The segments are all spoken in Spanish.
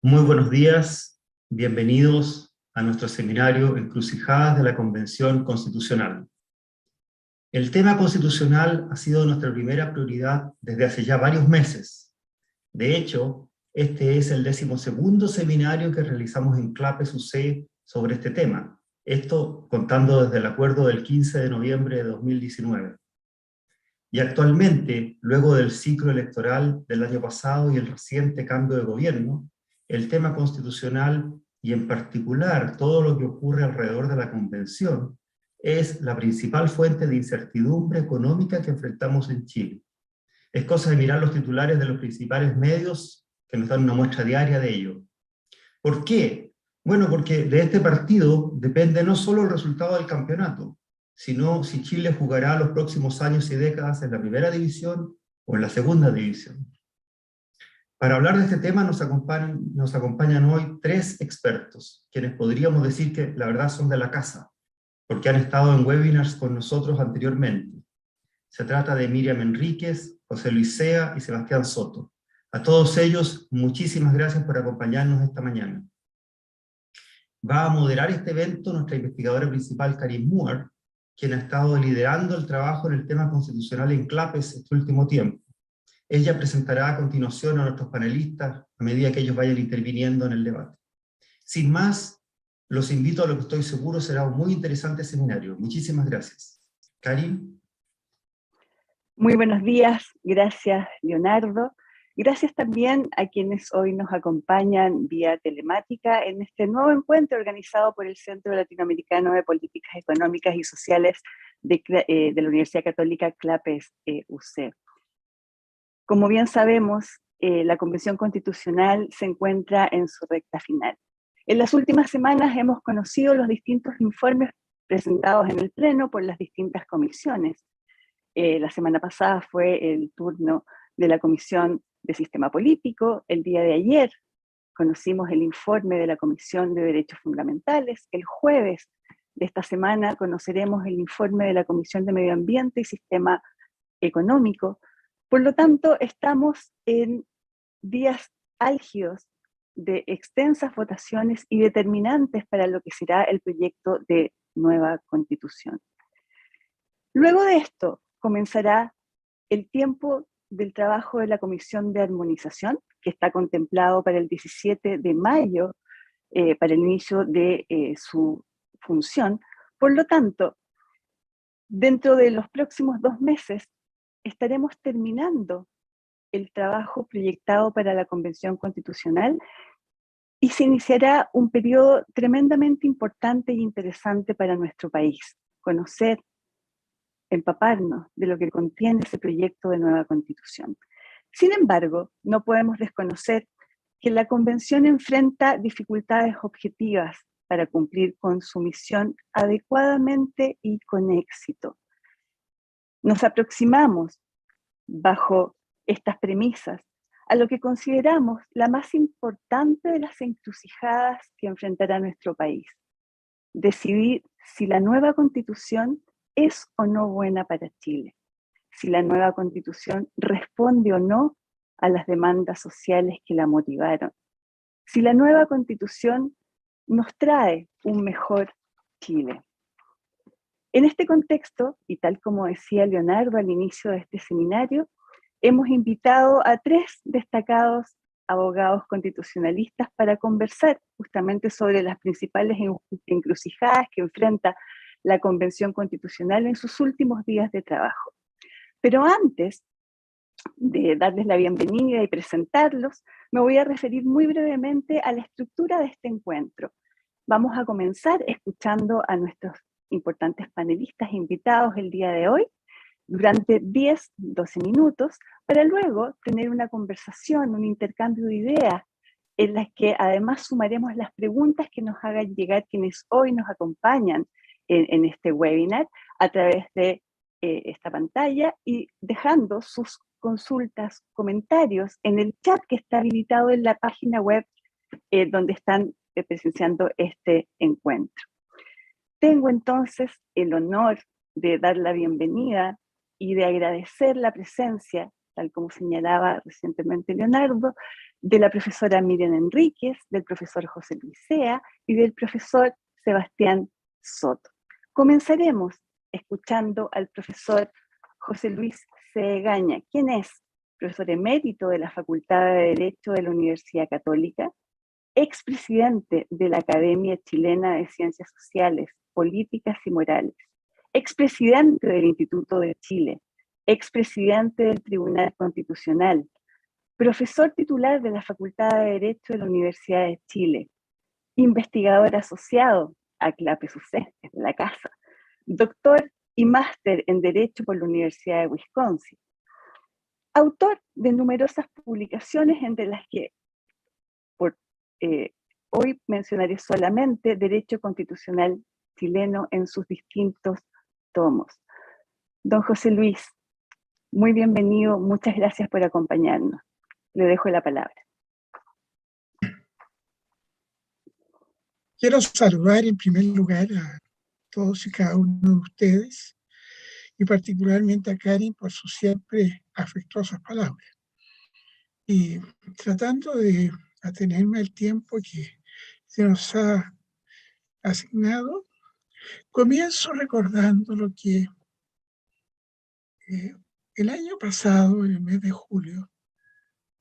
Muy buenos días, bienvenidos a nuestro seminario Encrucijadas de la Convención Constitucional. El tema constitucional ha sido nuestra primera prioridad desde hace ya varios meses. De hecho, este es el 12º seminario que realizamos en CLAPES UC sobre este tema, esto contando desde el acuerdo del 15 de noviembre de 2019. Y actualmente, luego del ciclo electoral del año pasado y el reciente cambio de gobierno, el tema constitucional, y en particular todo lo que ocurre alrededor de la Convención, es la principal fuente de incertidumbre económica que enfrentamos en Chile. Es cosa de mirar los titulares de los principales medios que nos dan una muestra diaria de ello. ¿Por qué? Bueno, porque de este partido depende no solo el resultado del campeonato, sino si Chile jugará los próximos años y décadas en la primera división o en la segunda división. Para hablar de este tema nos acompañan hoy 3 expertos, quienes podríamos decir que la verdad son de la casa, porque han estado en webinars con nosotros anteriormente. Se trata de Miriam Enríquez, José Luis Sea y Sebastián Soto. A todos ellos, muchísimas gracias por acompañarnos esta mañana. Va a moderar este evento nuestra investigadora principal, Karin Moore, quien ha estado liderando el trabajo en el tema constitucional en CLAPES este último tiempo. Ella presentará a continuación a nuestros panelistas a medida que ellos vayan interviniendo en el debate. Sin más, los invito a lo que estoy seguro será un muy interesante seminario. Muchísimas gracias. Karin. Muy buenos días, gracias Leonardo. Gracias también a quienes hoy nos acompañan vía telemática en este nuevo encuentro organizado por el Centro Latinoamericano de Políticas Económicas y Sociales de la Universidad Católica CLAPES UC. Como bien sabemos, la Convención Constitucional se encuentra en su recta final. En las últimas semanas hemos conocido los distintos informes presentados en el Pleno por las distintas comisiones. La semana pasada fue el turno de la Comisión de Sistema Político. El día de ayer conocimos el informe de la Comisión de Derechos Fundamentales. El jueves de esta semana conoceremos el informe de la Comisión de Medio Ambiente y Sistema Económico. Por lo tanto, estamos en días álgidos de extensas votaciones y determinantes para lo que será el proyecto de nueva Constitución. Luego de esto, comenzará el tiempo del trabajo de la Comisión de Armonización, que está contemplado para el 17 de mayo, para el inicio de su función. Por lo tanto, dentro de los próximos 2 meses, estaremos terminando el trabajo proyectado para la Convención Constitucional y se iniciará un periodo tremendamente importante e interesante para nuestro país. Conocer, empaparnos de lo que contiene ese proyecto de nueva Constitución. Sin embargo, no podemos desconocer que la Convención enfrenta dificultades objetivas para cumplir con su misión adecuadamente y con éxito. Nos aproximamos, bajo estas premisas, a lo que consideramos la más importante de las encrucijadas que enfrentará nuestro país: decidir si la nueva Constitución es o no buena para Chile, si la nueva Constitución responde o no a las demandas sociales que la motivaron, si la nueva Constitución nos trae un mejor Chile. En este contexto, y tal como decía Leonardo al inicio de este seminario, hemos invitado a 3 destacados abogados constitucionalistas para conversar justamente sobre las principales encrucijadas que enfrenta la Convención Constitucional en sus últimos días de trabajo. Pero antes de darles la bienvenida y presentarlos, me voy a referir muy brevemente a la estructura de este encuentro. Vamos a comenzar escuchando a nuestros importantes panelistas invitados el día de hoy durante 10-12 minutos, para luego tener una conversación, un intercambio de ideas, en las que además sumaremos las preguntas que nos hagan llegar quienes hoy nos acompañan en este webinar a través de esta pantalla, y dejando sus consultas, comentarios en el chat que está habilitado en la página web donde están presenciando este encuentro. Tengo entonces el honor de dar la bienvenida y de agradecer la presencia, tal como señalaba recientemente Leonardo, de la profesora Miriam Enríquez, del profesor José Luis Sea y del profesor Sebastián Soto. Comenzaremos escuchando al profesor José Luis Segaña, quien es profesor emérito de la Facultad de Derecho de la Universidad Católica, expresidente de la Academia Chilena de Ciencias Sociales, Políticas y Morales, expresidente del Instituto de Chile, expresidente del Tribunal Constitucional, profesor titular de la Facultad de Derecho de la Universidad de Chile, investigador asociado a CLAPES-UC, es de la casa, doctor y máster en Derecho por la Universidad de Wisconsin, autor de numerosas publicaciones, entre las que hoy mencionaré solamente Derecho Constitucional Chileno en sus distintos tomos. Don José Luis, muy bienvenido, muchas gracias por acompañarnos. Le dejo la palabra. Quiero saludar en primer lugar a todos y cada uno de ustedes, y particularmente a Karin por sus siempre afectuosas palabras. Y tratando de atenerme al tiempo que se nos ha asignado, comienzo recordando lo que el año pasado, en el mes de julio,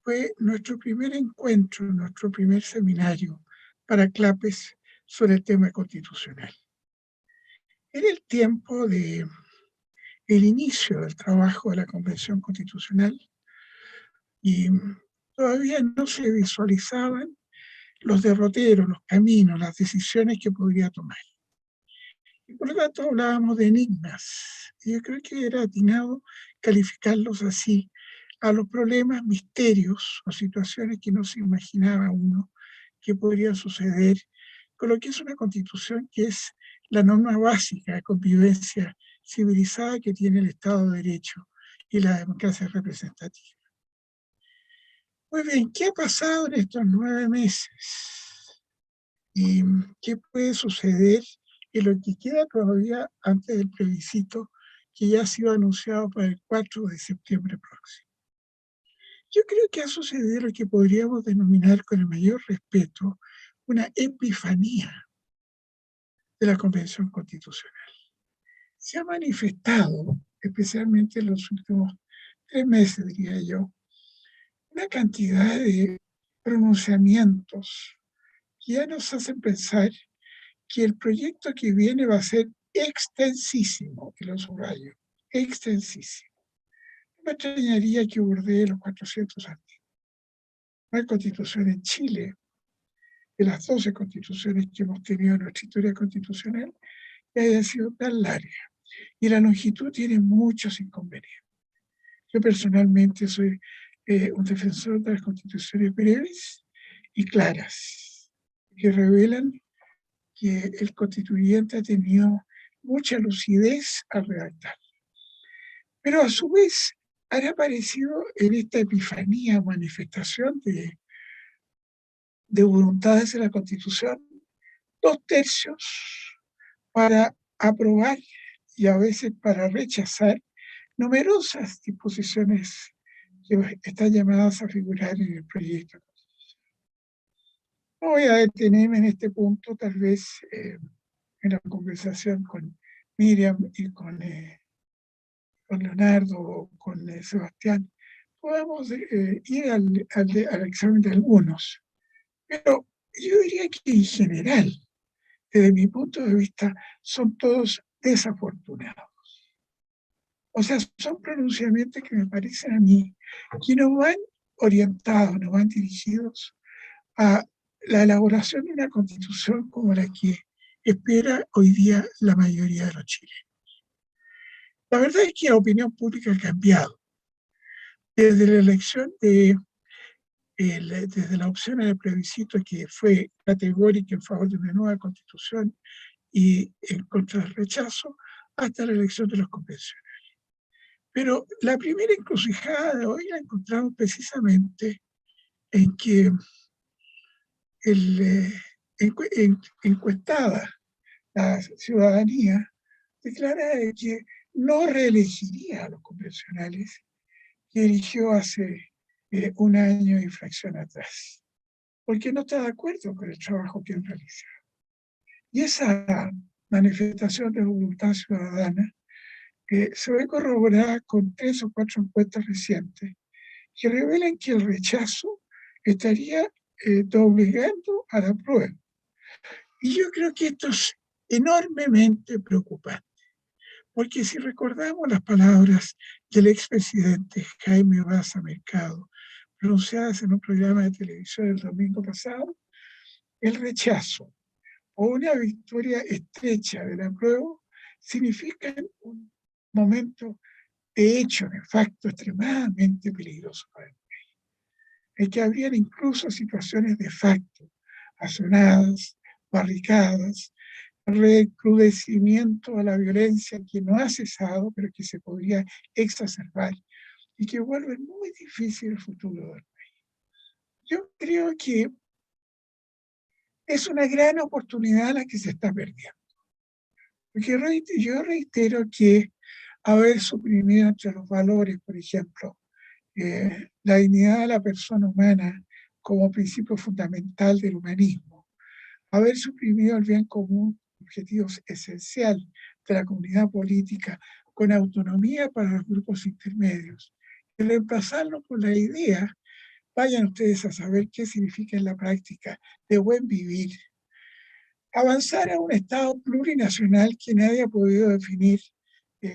fue nuestro primer encuentro, nuestro primer seminario para CLAPES sobre el tema constitucional. Era el tiempo del inicio del trabajo de la Convención Constitucional y todavía no se visualizaban los derroteros, los caminos, las decisiones que podría tomar. Y por lo tanto hablábamos de enigmas. Y yo creo que era atinado calificarlos así, a los problemas, misterios o situaciones que no se imaginaba uno que podrían suceder con lo que es una constitución que es la norma básica de convivencia civilizada que tiene el Estado de Derecho y la democracia representativa. Muy bien, ¿qué ha pasado en estos 9 meses? ¿Y qué puede suceder en lo que queda todavía antes del plebiscito que ya ha sido anunciado para el 4 de septiembre próximo? Yo creo que ha sucedido lo que podríamos denominar con el mayor respeto una epifanía de la Convención Constitucional. Se ha manifestado, especialmente en los últimos 3 meses, diría yo, una cantidad de pronunciamientos que ya nos hacen pensar que el proyecto que viene va a ser extensísimo, y lo subrayo, extensísimo. No me extrañaría que bordee los 400 años. No hay constitución en Chile, de las 12 constituciones que hemos tenido en nuestra historia constitucional, que haya sido tan larga. Y la longitud tiene muchos inconvenientes. Yo personalmente soy un defensor de las constituciones breves y claras, que revelan que el constituyente ha tenido mucha lucidez al redactar. Pero a su vez han aparecido en esta epifanía, manifestación de voluntades de la Constitución, 2/3 para aprobar y a veces para rechazar numerosas disposiciones que están llamadas a figurar en el proyecto. No voy a detenerme en este punto, tal vez en la conversación con Miriam y con Leonardo o con Sebastián, podamos ir al examen de algunos. Pero yo diría que en general, desde mi punto de vista, son todos desafortunados. O sea, son pronunciamientos que me parecen a mí que no van orientados, no van dirigidos a la elaboración de una constitución como la que espera hoy día la mayoría de los chilenos. La verdad es que la opinión pública ha cambiado. Desde la elección desde la opción del plebiscito, que fue categórica en favor de una nueva constitución y en contra del rechazo, hasta la elección de los convencionales. Pero la primera encrucijada de hoy la encontramos precisamente en que encuestada la ciudadanía declara que no reelegiría a los convencionales que eligió hace un año y fracción atrás, porque no está de acuerdo con el trabajo que han realizado. Y esa manifestación de voluntad ciudadana se ve corroborada con 3 o 4 encuestas recientes que revelan que el rechazo estaría doblegando a la prueba. Y yo creo que esto es enormemente preocupante, porque si recordamos las palabras del expresidente Jaime Baza Mercado, pronunciadas en un programa de televisión el domingo pasado, el rechazo o una victoria estrecha del apruebo significan un momento de hecho, de facto, extremadamente peligroso para el país. Es que habrían incluso situaciones de facto, azonadas, barricadas, recrudecimiento a la violencia que no ha cesado, pero que se podría exacerbar y que vuelve muy difícil el futuro del país. Yo creo que es una gran oportunidad la que se está perdiendo. Porque yo reitero que haber suprimido entre los valores, por ejemplo, la dignidad de la persona humana como principio fundamental del humanismo, haber suprimido el bien común, objetivo esencial de la comunidad política, con autonomía para los grupos intermedios, y reemplazarlo por la idea, vayan ustedes a saber qué significa en la práctica, de buen vivir. Avanzar a un Estado plurinacional que nadie ha podido definir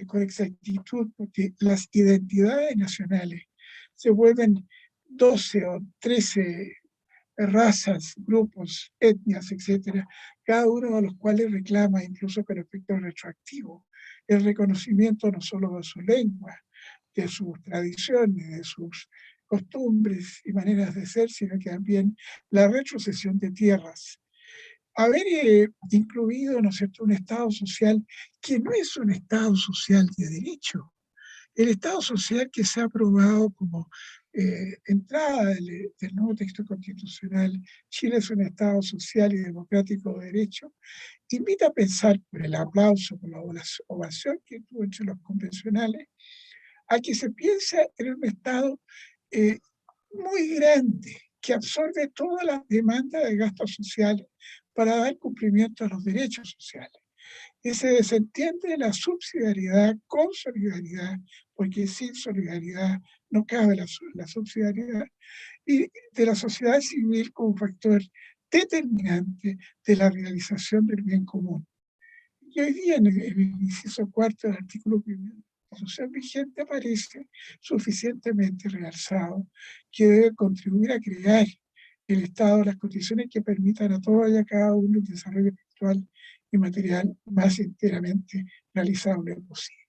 con exactitud, porque las identidades nacionales se vuelven 12 o 13 razas, grupos, etnias, etcétera, cada uno de los cuales reclama, incluso con efecto retroactivo, el reconocimiento no solo de su lengua, de sus tradiciones, de sus costumbres y maneras de ser, sino que también la retrocesión de tierras. Haber incluido, ¿no es cierto?, un Estado social que no es un Estado social de derecho. El Estado social que se ha aprobado como entrada del nuevo texto constitucional, Chile es un Estado social y democrático de derecho, invita a pensar, por el aplauso, por la ovación que tuvo entre los convencionales, a que se piense en un Estado muy grande, que absorbe todas las demandas de gastos sociales para dar cumplimiento a los derechos sociales. Y se desentiende la subsidiariedad con solidaridad, porque sin solidaridad no cabe la subsidiariedad, y de la sociedad civil como factor determinante de la realización del bien común. Y hoy día, en el inciso 4 del artículo 1 de la Constitución vigente, aparece suficientemente realzado que debe contribuir a crear el Estado, las condiciones que permitan a todos y a cada uno el desarrollo espiritual y material más enteramente realizable posible.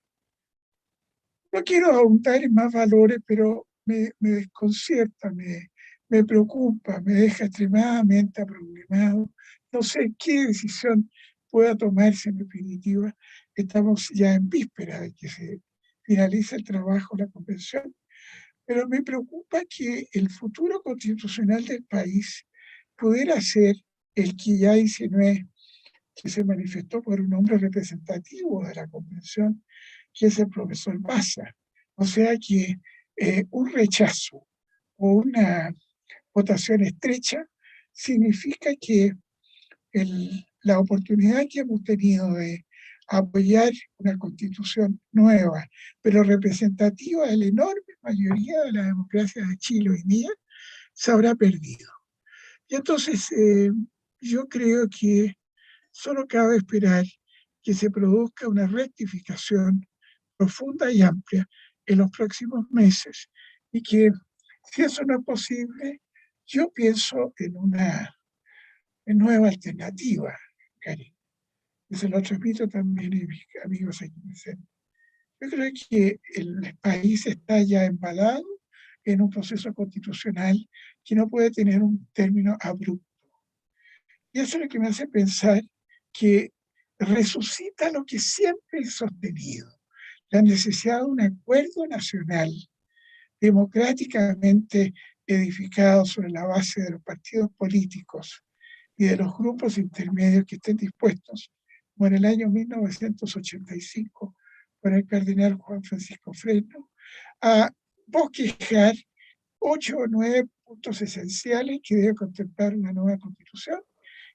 No quiero ahondar en más valores, pero me desconcierta, me preocupa, me deja extremadamente aproblemado. No sé qué decisión pueda tomarse en definitiva. Estamos ya en víspera de que se finalice el trabajo de la convención, pero me preocupa que el futuro constitucional del país pudiera ser el que ya insinué, que se manifestó por un hombre representativo de la convención, que es el profesor Baza. O sea que un rechazo o una votación estrecha significa que la oportunidad que hemos tenido de apoyar una constitución nueva, pero representativa de la enorme mayoría de la democracia de Chile hoy día, se habrá perdido. Y entonces yo creo que solo cabe esperar que se produzca una rectificación profunda y amplia en los próximos meses y que, si eso no es posible, yo pienso en una nueva alternativa, Karen. Y se lo transmito también a mis amigos aquí presentes. Yo creo que el país está ya embalado en un proceso constitucional que no puede tener un término abrupto. Y eso es lo que me hace pensar que resucita lo que siempre he sostenido, la necesidad de un acuerdo nacional democráticamente edificado sobre la base de los partidos políticos y de los grupos intermedios que estén dispuestos, como en el año 1985, con el cardenal Juan Francisco Fresno, a bosquejar 8 o 9 puntos esenciales que debe contemplar una nueva constitución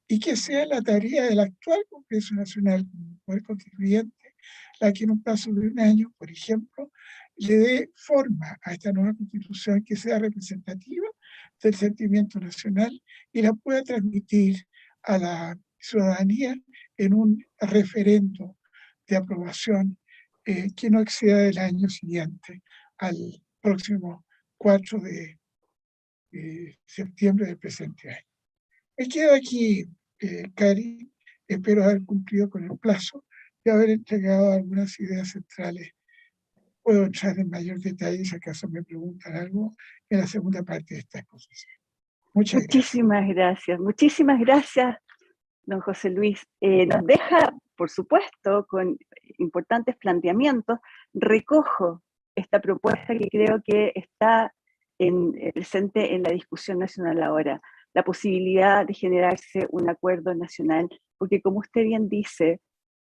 y que sea la tarea del actual Congreso Nacional como poder constituyente la que en un plazo de 1 año, por ejemplo, le dé forma a esta nueva constitución que sea representativa del sentimiento nacional y la pueda transmitir a la ciudadanía en un referendo de aprobación que no exceda del año siguiente al próximo 4 de septiembre del presente año. Me quedo aquí, Cari, espero haber cumplido con el plazo y haber entregado algunas ideas centrales. Puedo entrar en mayor detalle si acaso me preguntan algo en la segunda parte de esta exposición. Muchas gracias. Muchísimas gracias, don José Luis. Nos deja, por supuesto, con importantes planteamientos. Recojo esta propuesta que creo que está presente en la discusión nacional ahora, la posibilidad de generarse un acuerdo nacional, porque como usted bien dice,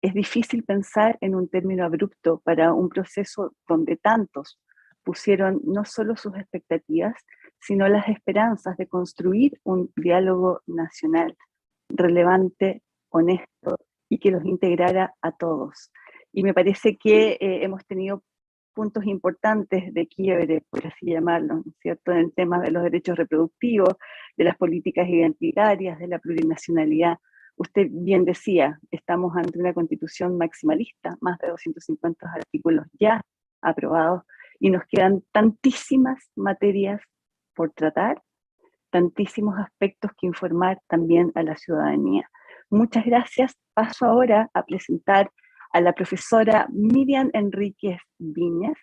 es difícil pensar en un término abrupto para un proceso donde tantos pusieron no solo sus expectativas, sino las esperanzas de construir un diálogo nacional relevante, honesto y que los integrara a todos. Y me parece que hemos tenido puntos importantes de quiebre, por así llamarlo, ¿no es cierto?, en el tema de los derechos reproductivos, de las políticas identitarias, de la plurinacionalidad. Usted bien decía, estamos ante una constitución maximalista, más de 250 artículos ya aprobados, y nos quedan tantísimas materias por tratar, tantísimos aspectos que informar también a la ciudadanía. Muchas gracias. Paso ahora a presentar a la profesora Miriam Enríquez Viñas,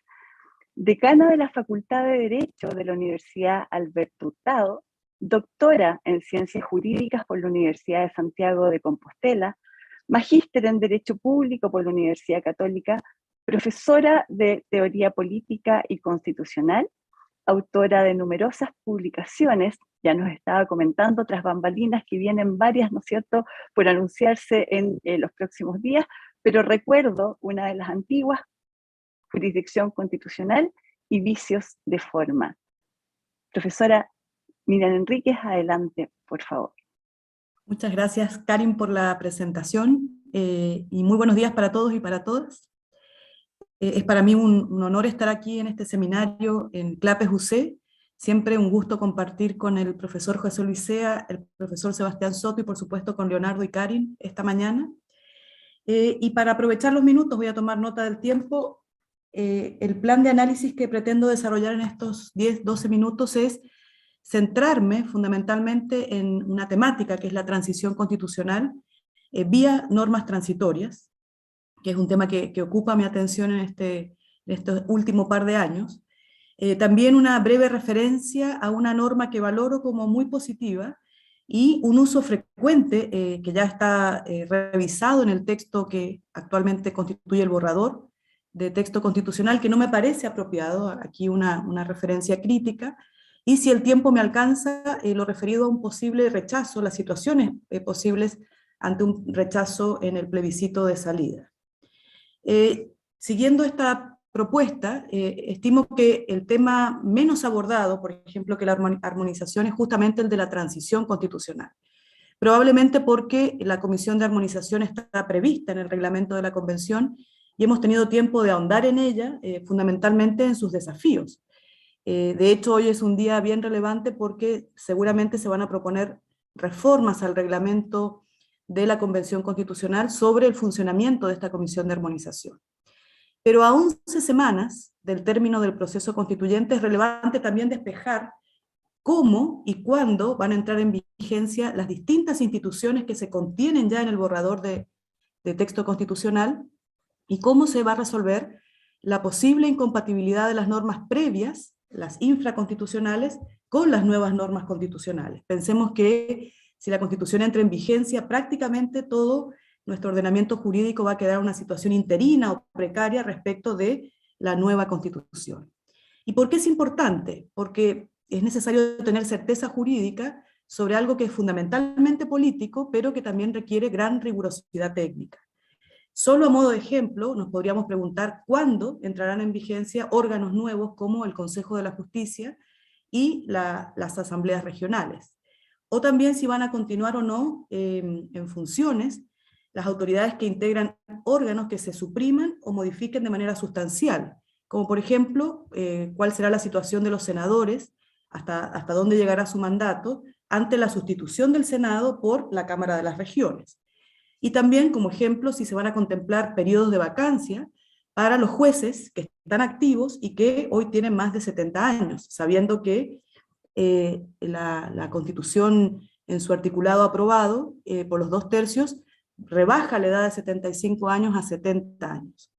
decana de la Facultad de Derecho de la Universidad Alberto Hurtado, doctora en Ciencias Jurídicas por la Universidad de Santiago de Compostela, magíster en Derecho Público por la Universidad Católica, profesora de Teoría Política y Constitucional, autora de numerosas publicaciones, ya nos estaba comentando tras bambalinas que vienen varias, ¿no es cierto?, por anunciarse en los próximos días, pero recuerdo una de las antiguas, Jurisdicción Constitucional y Vicios de Forma. Profesora Miriam Enríquez, adelante, por favor. Muchas gracias, Karin, por la presentación, y muy buenos días para todos y para todas. Es para mí un honor estar aquí en este seminario en CLAPES UC, siempre un gusto compartir con el profesor José Luis Sea, el profesor Sebastián Soto y por supuesto con Leonardo y Karin esta mañana. Y para aprovechar los minutos, voy a tomar nota del tiempo. El plan de análisis que pretendo desarrollar en estos 10-12 minutos es centrarme fundamentalmente en una temática que es la transición constitucional vía normas transitorias, que es un tema que ocupa mi atención en este último par de años. También una breve referencia a una norma que valoro como muy positiva y un uso frecuente que ya está revisado en el texto que actualmente constituye el borrador de texto constitucional, que no me parece apropiado, aquí una referencia crítica, y si el tiempo me alcanza, lo referido a un posible rechazo, las situaciones posibles ante un rechazo en el plebiscito de salida. Siguiendo esta propuesta, estimo que el tema menos abordado, por ejemplo, que la armonización, es justamente el de la transición constitucional. Probablemente porque la Comisión de Armonización está prevista en el reglamento de la Convención y hemos tenido tiempo de ahondar en ella, fundamentalmente en sus desafíos. De hecho, hoy es un día bien relevante porque seguramente se van a proponer reformas al reglamento de la Convención Constitucional sobre el funcionamiento de esta Comisión de Armonización. Pero a 11 semanas del término del proceso constituyente es relevante también despejar cómo y cuándo van a entrar en vigencia las distintas instituciones que se contienen ya en el borrador de texto constitucional y cómo se va a resolver la posible incompatibilidad de las normas previas, las infraconstitucionales, con las nuevas normas constitucionales. Pensemos que si la Constitución entra en vigencia, prácticamente todo nuestro ordenamiento jurídico va a quedar en una situación interina o precaria respecto de la nueva Constitución. ¿Y por qué es importante? Porque es necesario tener certeza jurídica sobre algo que es fundamentalmente político, pero que también requiere gran rigurosidad técnica. Solo a modo de ejemplo, nos podríamos preguntar cuándo entrarán en vigencia órganos nuevos como el Consejo de la Justicia y las asambleas regionales. O también si van a continuar o no en funciones las autoridades que integran órganos que se supriman o modifiquen de manera sustancial, como por ejemplo, cuál será la situación de los senadores, hasta dónde llegará su mandato, ante la sustitución del Senado por la Cámara de las Regiones. Y también, como ejemplo, si se van a contemplar periodos de vacancia para los jueces que están activos y que hoy tienen más de 70 años, sabiendo que la Constitución en su articulado aprobado por los 2/3 rebaja la edad de 75 años a 70 años.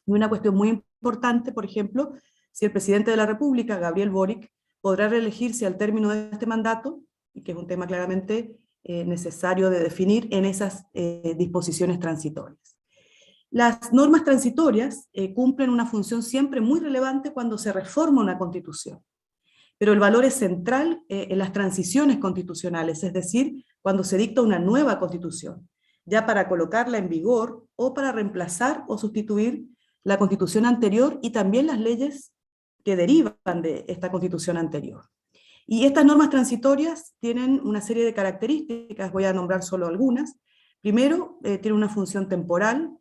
Y una cuestión muy importante, por ejemplo, si el presidente de la República, Gabriel Boric, podrá reelegirse al término de este mandato, y que es un tema claramente necesario de definir en esas disposiciones transitorias. Las normas transitorias cumplen una función siempre muy relevante cuando se reforma una constitución, pero el valor es central en las transiciones constitucionales, es decir, cuando se dicta una nueva constitución, ya para colocarla en vigor o para reemplazar o sustituir la constitución anterior y también las leyes que derivan de esta constitución anterior. Y estas normas transitorias tienen una serie de características, voy a nombrar solo algunas. Primero, tiene una función temporal,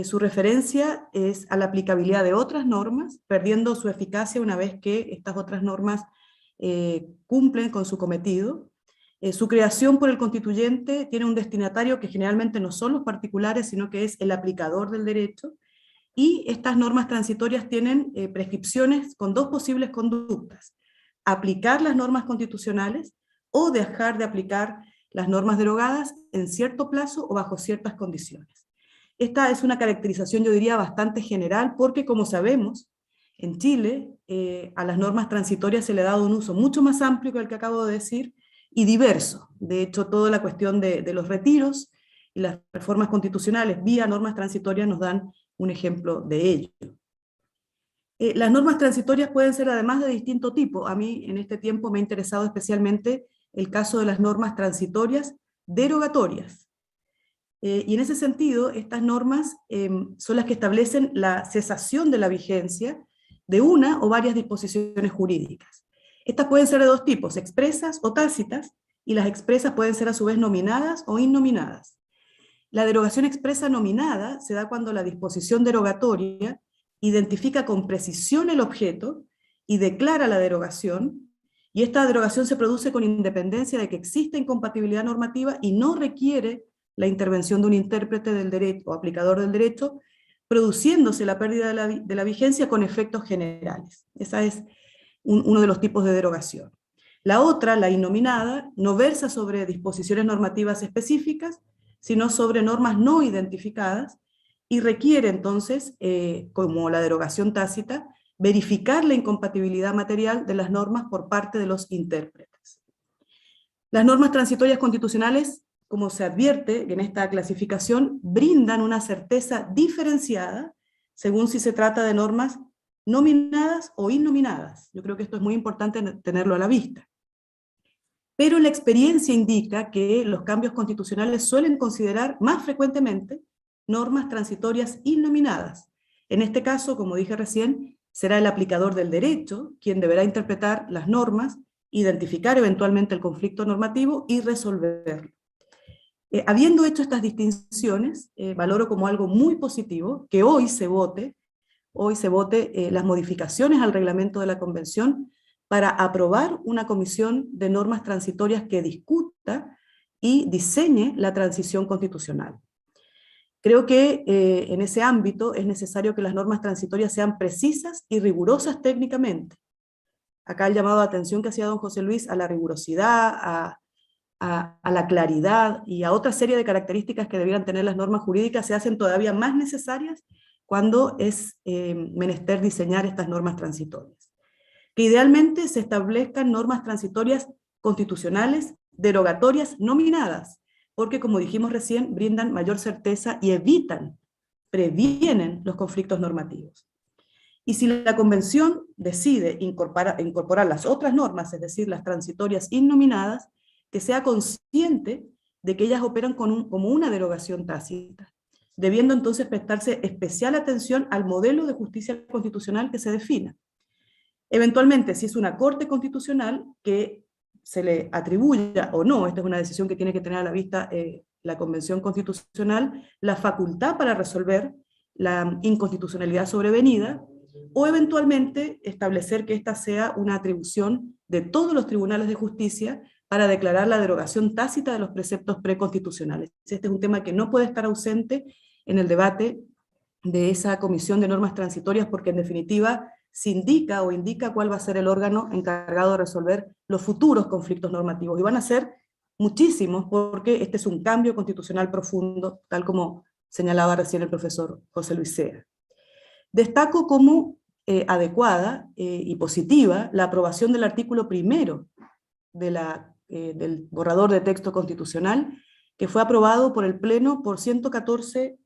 su referencia es a la aplicabilidad de otras normas, perdiendo su eficacia una vez que estas otras normas cumplen con su cometido. Su creación por el constituyente tiene un destinatario que generalmente no son los particulares, sino que es el aplicador del derecho, y estas normas transitorias tienen prescripciones con dos posibles conductas: aplicar las normas constitucionales o dejar de aplicar las normas derogadas en cierto plazo o bajo ciertas condiciones. Esta es una caracterización, yo diría, bastante general, porque como sabemos, en Chile a las normas transitorias se le ha dado un uso mucho más amplio que el que acabo de decir, y diverso. De hecho, toda la cuestión de los retiros y las reformas constitucionales vía normas transitorias nos dan un ejemplo de ello. Las normas transitorias pueden ser además de distinto tipo. A mí en este tiempo me ha interesado especialmente el caso de las normas transitorias derogatorias. Y en ese sentido, estas normas son las que establecen la cesación de la vigencia de una o varias disposiciones jurídicas. Estas pueden ser de dos tipos, expresas o tácitas, y las expresas pueden ser a su vez nominadas o innominadas. La derogación expresa nominada se da cuando la disposición derogatoria identifica con precisión el objeto y declara la derogación, y esta derogación se produce con independencia de que exista incompatibilidad normativa y no requiere la intervención de un intérprete del derecho o aplicador del derecho, produciéndose la pérdida de la vigencia con efectos generales. Esa es uno de los tipos de derogación. La otra, la innominada, no versa sobre disposiciones normativas específicas, sino sobre normas no identificadas, y requiere entonces, como la derogación tácita, verificar la incompatibilidad material de las normas por parte de los intérpretes. Las normas transitorias constitucionales, como se advierte en esta clasificación, brindan una certeza diferenciada según si se trata de normas nominadas o innominadas. Yo creo que esto es muy importante tenerlo a la vista. Pero la experiencia indica que los cambios constitucionales suelen considerar más frecuentemente normas transitorias innominadas. En este caso, como dije recién, será el aplicador del derecho quien deberá interpretar las normas, identificar eventualmente el conflicto normativo y resolverlo. Habiendo hecho estas distinciones, valoro como algo muy positivo que hoy se vote las modificaciones al reglamento de la Convención para aprobar una comisión de normas transitorias que discuta y diseñe la transición constitucional. Creo que en ese ámbito es necesario que las normas transitorias sean precisas y rigurosas técnicamente. Acá el llamado de atención que hacía don José Luis a la rigurosidad, a la claridad y a otra serie de características que debieran tener las normas jurídicas se hacen todavía más necesarias cuando es menester diseñar estas normas transitorias. Que idealmente se establezcan normas transitorias constitucionales, derogatorias, nominadas, porque como dijimos recién, brindan mayor certeza y previenen los conflictos normativos. Y si la Convención decide incorporar las otras normas, es decir, las transitorias innominadas, que sea consciente de que ellas operan como una derogación tácita, debiendo entonces prestarse especial atención al modelo de justicia constitucional que se defina. Eventualmente, si es una Corte Constitucional que se le atribuya o no, esta es una decisión que tiene que tener a la vista la Convención Constitucional, la facultad para resolver la inconstitucionalidad sobrevenida, o eventualmente establecer que esta sea una atribución de todos los tribunales de justicia para declarar la derogación tácita de los preceptos preconstitucionales. Este es un tema que no puede estar ausente en el debate de esa comisión de normas transitorias, porque en definitiva se indica o indica cuál va a ser el órgano encargado de resolver los futuros conflictos normativos, y van a ser muchísimos, porque este es un cambio constitucional profundo, tal como señalaba recién el profesor José Luis Sea. Destaco como adecuada y positiva la aprobación del artículo 1 del borrador de texto constitucional, que fue aprobado por el Pleno por 114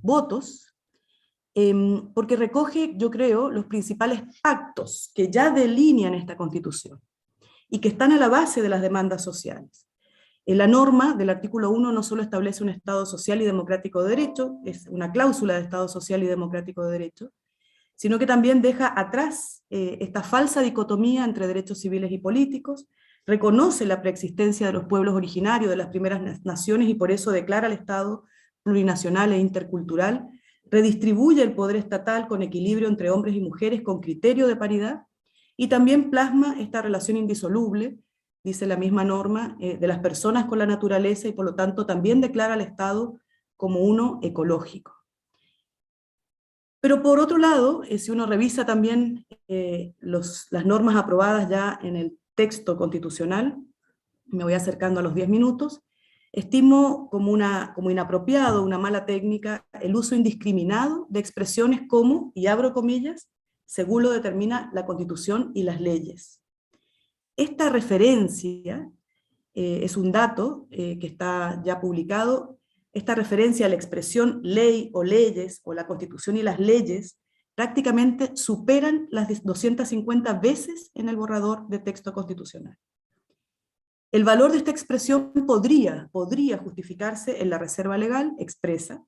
votos, porque recoge, yo creo, los principales pactos que ya delinean esta Constitución y que están a la base de las demandas sociales. La norma del artículo 1 no solo establece un Estado social y democrático de derecho, es una cláusula de Estado social y democrático de derecho, sino que también deja atrás esta falsa dicotomía entre derechos civiles y políticos, reconoce la preexistencia de los pueblos originarios de las primeras naciones y por eso declara el Estado plurinacional e intercultural, redistribuye el poder estatal con equilibrio entre hombres y mujeres con criterio de paridad, y también plasma esta relación indisoluble, dice la misma norma, de las personas con la naturaleza, y por lo tanto también declara al Estado como uno ecológico. Pero por otro lado, si uno revisa también las normas aprobadas ya en el texto constitucional, me voy acercando a los 10 minutos, estimo como inapropiado, una mala técnica, el uso indiscriminado de expresiones como, y abro comillas, según lo determina la Constitución y las leyes. Esta referencia es un dato que está ya publicado. Esta referencia a la expresión ley o leyes, o la Constitución y las leyes, prácticamente superan las 250 veces en el borrador de texto constitucional. El valor de esta expresión podría justificarse en la reserva legal expresa,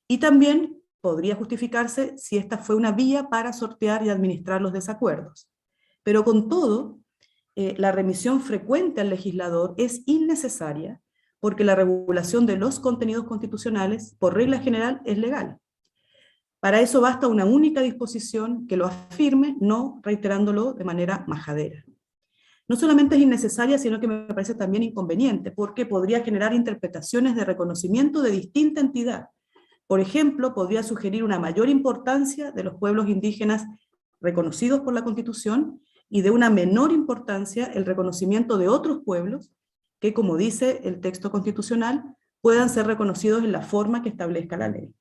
y también podría justificarse si esta fue una vía para sortear y administrar los desacuerdos. Pero con todo, la remisión frecuente al legislador es innecesaria, porque la regulación de los contenidos constitucionales, por regla general, es legal. Para eso basta una única disposición que lo afirme, no reiterándolo de manera majadera. No solamente es innecesaria, sino que me parece también inconveniente, porque podría generar interpretaciones de reconocimiento de distinta entidad. Por ejemplo, podría sugerir una mayor importancia de los pueblos indígenas reconocidos por la Constitución, y de una menor importancia el reconocimiento de otros pueblos que, como dice el texto constitucional, puedan ser reconocidos en la forma que establezca la ley.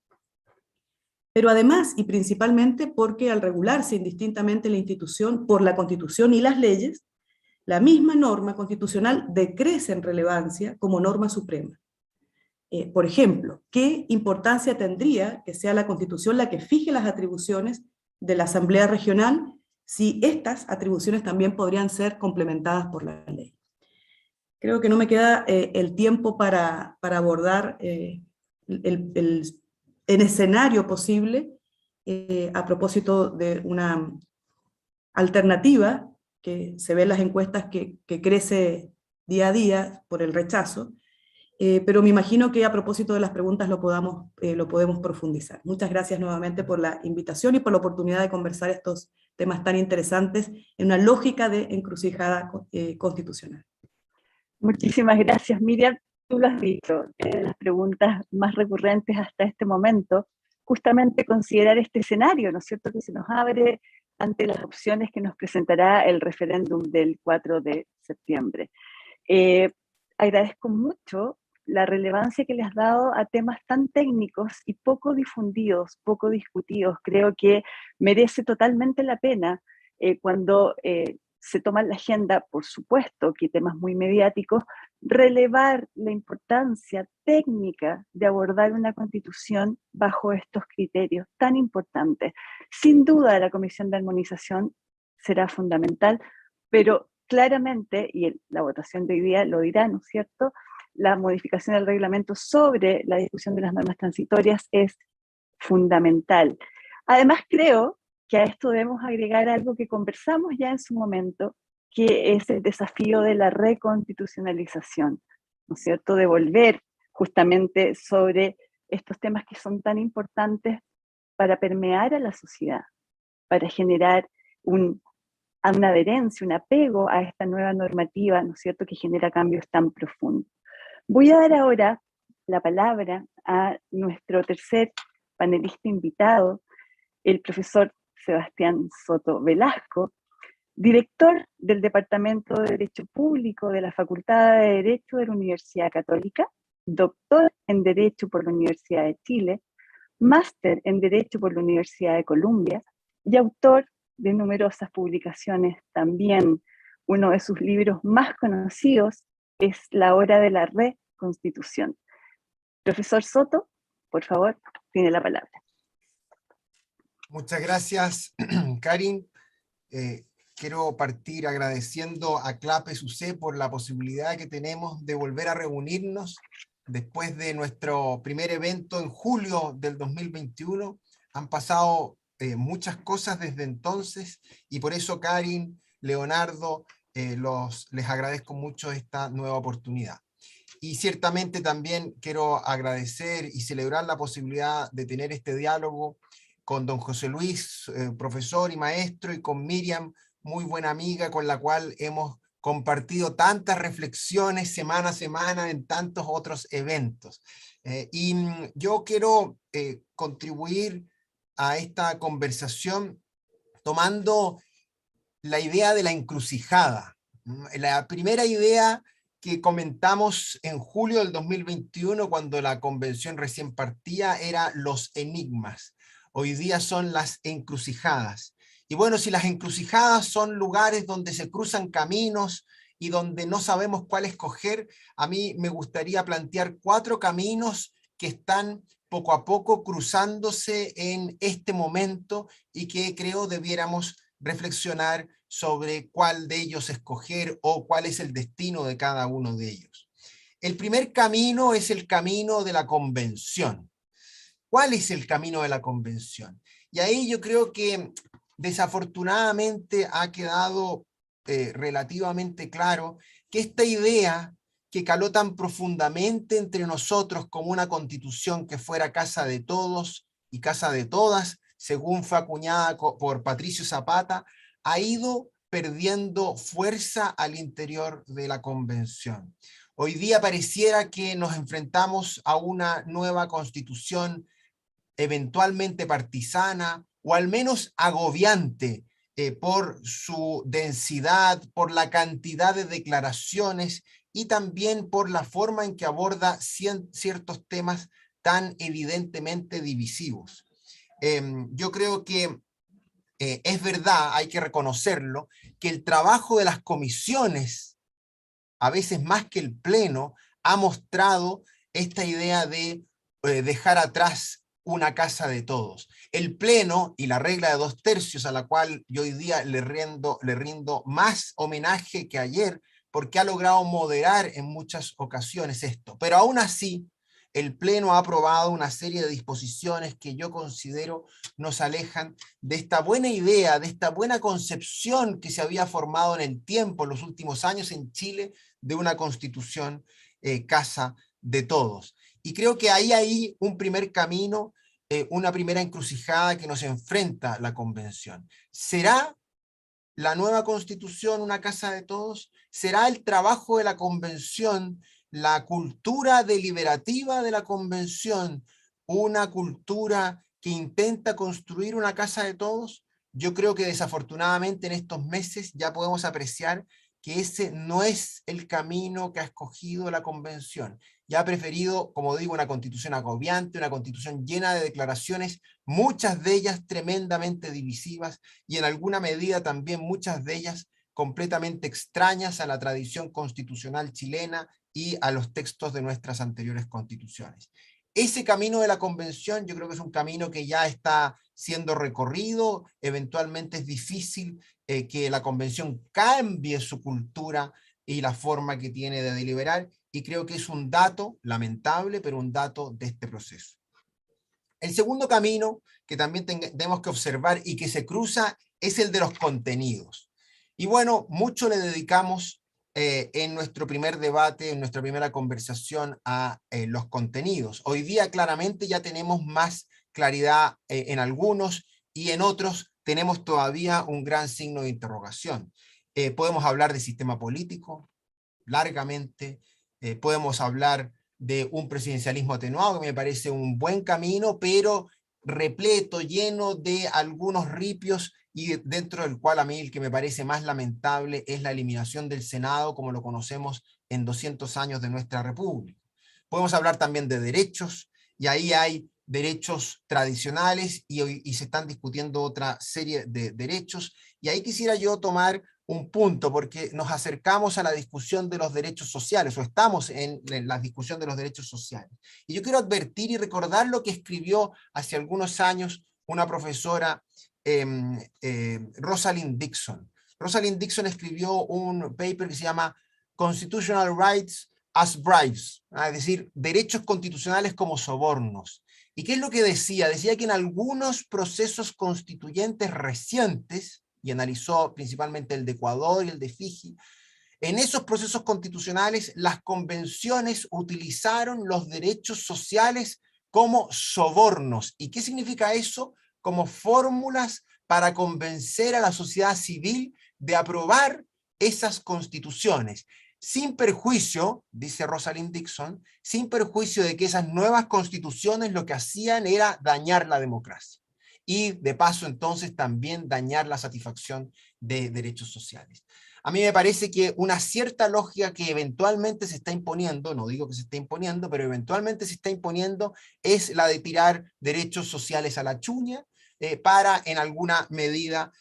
Pero además, y principalmente, porque al regularse indistintamente la institución por la Constitución y las leyes, la misma norma constitucional decrece en relevancia como norma suprema. Por ejemplo, ¿qué importancia tendría que sea la Constitución la que fije las atribuciones de la Asamblea Regional si estas atribuciones también podrían ser complementadas por la ley? Creo que no me queda el tiempo para abordar el escenario posible a propósito de una alternativa que se ve en las encuestas que crece día a día por el rechazo, pero me imagino que a propósito de las preguntas lo podemos profundizar. Muchas gracias nuevamente por la invitación y por la oportunidad de conversar estos temas tan interesantes en una lógica de encrucijada constitucional. Muchísimas gracias, Miriam. Tú lo has dicho, las preguntas más recurrentes hasta este momento, justamente considerar este escenario, ¿no es cierto?, que se nos abre ante las opciones que nos presentará el referéndum del 4 de septiembre. Agradezco mucho la relevancia que le has dado a temas tan técnicos y poco difundidos, poco discutidos. Creo que merece totalmente la pena cuando se toma la agenda, por supuesto, que temas muy mediáticos, relevar la importancia técnica de abordar una constitución bajo estos criterios tan importantes. Sin duda la Comisión de Armonización será fundamental, pero claramente, y la votación de hoy día lo dirá, ¿no es cierto?, la modificación del reglamento sobre la discusión de las normas transitorias es fundamental. Además, creo que a esto debemos agregar algo que conversamos ya en su momento, que es el desafío de la reconstitucionalización, ¿no es cierto? De volver justamente sobre estos temas que son tan importantes para permear a la sociedad, para generar una adherencia, un apego a esta nueva normativa, ¿no es cierto?, que genera cambios tan profundos. Voy a dar ahora la palabra a nuestro tercer panelista invitado, el profesor Sebastián Soto Velasco, director del Departamento de Derecho Público de la Facultad de Derecho de la Universidad Católica, doctor en Derecho por la Universidad de Chile, máster en Derecho por la Universidad de Columbia y autor de numerosas publicaciones también. Uno de sus libros más conocidos es La Hora de la Reconstitución. Profesor Soto, por favor, tiene la palabra. Muchas gracias, Karin. Quiero partir agradeciendo a CLAPES UC por la posibilidad que tenemos de volver a reunirnos después de nuestro primer evento en julio del 2021. Han pasado muchas cosas desde entonces y por eso, Karin, Leonardo, les agradezco mucho esta nueva oportunidad. Y ciertamente también quiero agradecer y celebrar la posibilidad de tener este diálogo con don José Luis, profesor y maestro, y con Miriam, muy buena amiga, con la cual hemos compartido tantas reflexiones semana a semana en tantos otros eventos. Yo quiero contribuir a esta conversación tomando la idea de la encrucijada. La primera idea que comentamos en julio del 2021, cuando la convención recién partía, era los enigmas. Hoy día son las encrucijadas. Y bueno, si las encrucijadas son lugares donde se cruzan caminos y donde no sabemos cuál escoger, a mí me gustaría plantear 4 caminos que están poco a poco cruzándose en este momento y que creo debiéramos reflexionar sobre cuál de ellos escoger o cuál es el destino de cada uno de ellos. El primer camino es el camino de la convención. ¿Cuál es el camino de la convención? Y ahí yo creo que desafortunadamente ha quedado relativamente claro que esta idea que caló tan profundamente entre nosotros como una constitución que fuera casa de todos y casa de todas, según fue acuñada por Patricio Zapata, ha ido perdiendo fuerza al interior de la convención. Hoy día pareciera que nos enfrentamos a una nueva constitución eventualmente partisana o al menos agobiante por su densidad, por la cantidad de declaraciones y también por la forma en que aborda ciertos temas tan evidentemente divisivos. Yo creo que es verdad, hay que reconocerlo, que el trabajo de las comisiones, a veces más que el pleno, ha mostrado esta idea de dejar atrás una casa de todos. El pleno y la regla de 2/3, a la cual yo hoy día le rindo más homenaje que ayer, porque ha logrado moderar en muchas ocasiones esto. Pero aún así, el pleno ha aprobado una serie de disposiciones que yo considero nos alejan de esta buena idea, de esta buena concepción que se había formado en el tiempo, en los últimos años en Chile, de una constitución casa de todos. Y creo que hay un primer camino, una primera encrucijada que nos enfrenta la convención. ¿Será la nueva constitución una casa de todos? ¿Será el trabajo de la convención, la cultura deliberativa de la convención, una cultura que intenta construir una casa de todos? Yo creo que desafortunadamente en estos meses ya podemos apreciar que ese no es el camino que ha escogido la convención. Ya ha preferido, como digo, una constitución agobiante, una constitución llena de declaraciones, muchas de ellas tremendamente divisivas y en alguna medida también muchas de ellas completamente extrañas a la tradición constitucional chilena y a los textos de nuestras anteriores constituciones. Ese camino de la convención yo creo que es un camino que ya está siendo recorrido, eventualmente es difícil que la convención cambie su cultura y la forma que tiene de deliberar, y creo que es un dato lamentable, pero un dato de este proceso. El segundo camino que también tenemos que observar y que se cruza es el de los contenidos. Y bueno, mucho le dedicamos en nuestro primer debate, en nuestra primera conversación a los contenidos. Hoy día claramente ya tenemos más claridad en algunos y en otros tenemos todavía un gran signo de interrogación. Podemos hablar de sistema político largamente, podemos hablar de un presidencialismo atenuado, que me parece un buen camino, pero repleto, lleno de algunos ripios, y dentro del cual a mí el que me parece más lamentable es la eliminación del Senado como lo conocemos en 200 años de nuestra República. Podemos hablar también de derechos, y ahí hay derechos tradicionales y se están discutiendo otra serie de derechos, y ahí quisiera yo tomar un punto, porque nos acercamos a la discusión de los derechos sociales, o estamos en la discusión de los derechos sociales. Y yo quiero advertir y recordar lo que escribió hace algunos años una profesora, Rosalind Dixon. Rosalind Dixon escribió un paper que se llama Constitutional Rights as Bribes, es decir, derechos constitucionales como sobornos. ¿Y qué es lo que decía? Decía que en algunos procesos constituyentes recientes, y analizó principalmente el de Ecuador y el de Fiji, en esos procesos constitucionales las convenciones utilizaron los derechos sociales como sobornos. ¿Y qué significa eso? Como fórmulas para convencer a la sociedad civil de aprobar esas constituciones, sin perjuicio, dice Rosalind Dixon, sin perjuicio de que esas nuevas constituciones lo que hacían era dañar la democracia. Y de paso entonces también dañar la satisfacción de derechos sociales. A mí me parece que una cierta lógica que eventualmente se está imponiendo, no digo que se esté imponiendo, pero eventualmente se está imponiendo, es la de tirar derechos sociales a la chuña para en alguna medida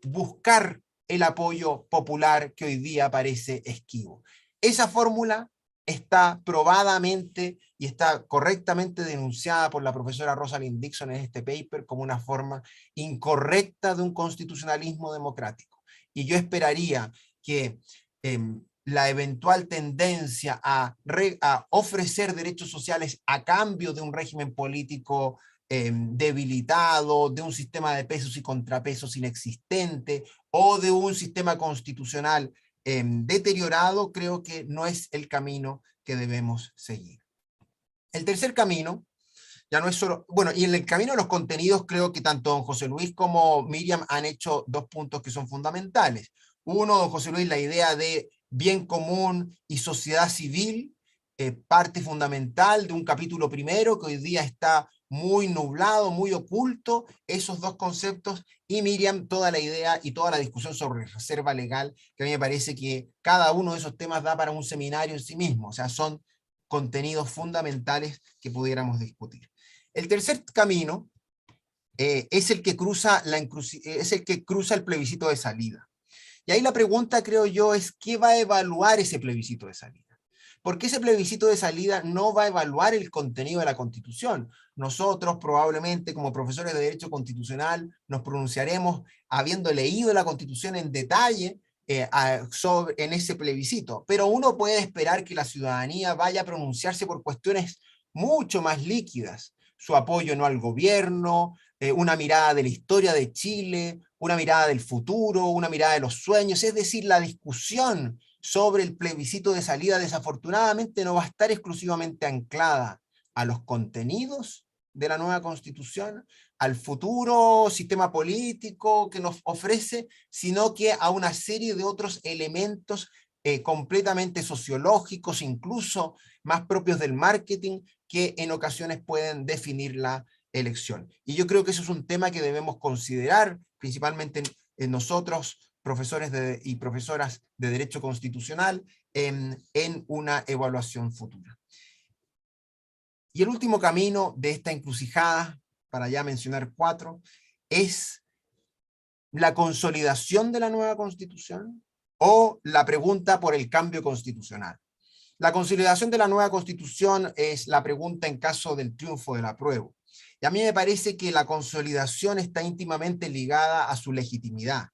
buscar el apoyo popular que hoy día parece esquivo. Esa fórmula está probadamente y está correctamente denunciada por la profesora Rosalind Dixon en este paper como una forma incorrecta de un constitucionalismo democrático. Y yo esperaría que la eventual tendencia a ofrecer derechos sociales a cambio de un régimen político debilitado, de un sistema de pesos y contrapesos inexistente, o de un sistema constitucional deteriorado, creo que no es el camino que debemos seguir. El tercer camino, ya no es solo, bueno, y en el camino de los contenidos creo que tanto don José Luis como Miriam han hecho dos puntos que son fundamentales. Uno, don José Luis, la idea de bien común y sociedad civil, parte fundamental de un capítulo primero que hoy día está muy nublado, muy oculto, esos dos conceptos, y Miriam, toda la idea y toda la discusión sobre reserva legal, que a mí me parece que cada uno de esos temas da para un seminario en sí mismo, o sea, son contenidos fundamentales que pudiéramos discutir. El tercer camino es el que cruza el plebiscito de salida. Y ahí la pregunta, creo yo, es ¿qué va a evaluar ese plebiscito de salida? Porque ese plebiscito de salida no va a evaluar el contenido de la Constitución. Nosotros probablemente como profesores de Derecho Constitucional nos pronunciaremos habiendo leído la Constitución en detalle en ese plebiscito, pero uno puede esperar que la ciudadanía vaya a pronunciarse por cuestiones mucho más líquidas, su apoyo no al gobierno, una mirada de la historia de Chile, una mirada del futuro, una mirada de los sueños, es decir, la discusión sobre el plebiscito de salida desafortunadamente no va a estar exclusivamente anclada a los contenidos de la nueva Constitución, al futuro sistema político que nos ofrece, sino que a una serie de otros elementos completamente sociológicos, incluso más propios del marketing, que en ocasiones pueden definir la elección. Y yo creo que eso es un tema que debemos considerar, principalmente en nosotros, profesores y profesoras de Derecho Constitucional, en una evaluación futura. Y el último camino de esta encrucijada, para ya mencionar 4, es la consolidación de la nueva Constitución o la pregunta por el cambio constitucional. La consolidación de la nueva Constitución es la pregunta en caso del triunfo del apruebo. Y a mí me parece que la consolidación está íntimamente ligada a su legitimidad.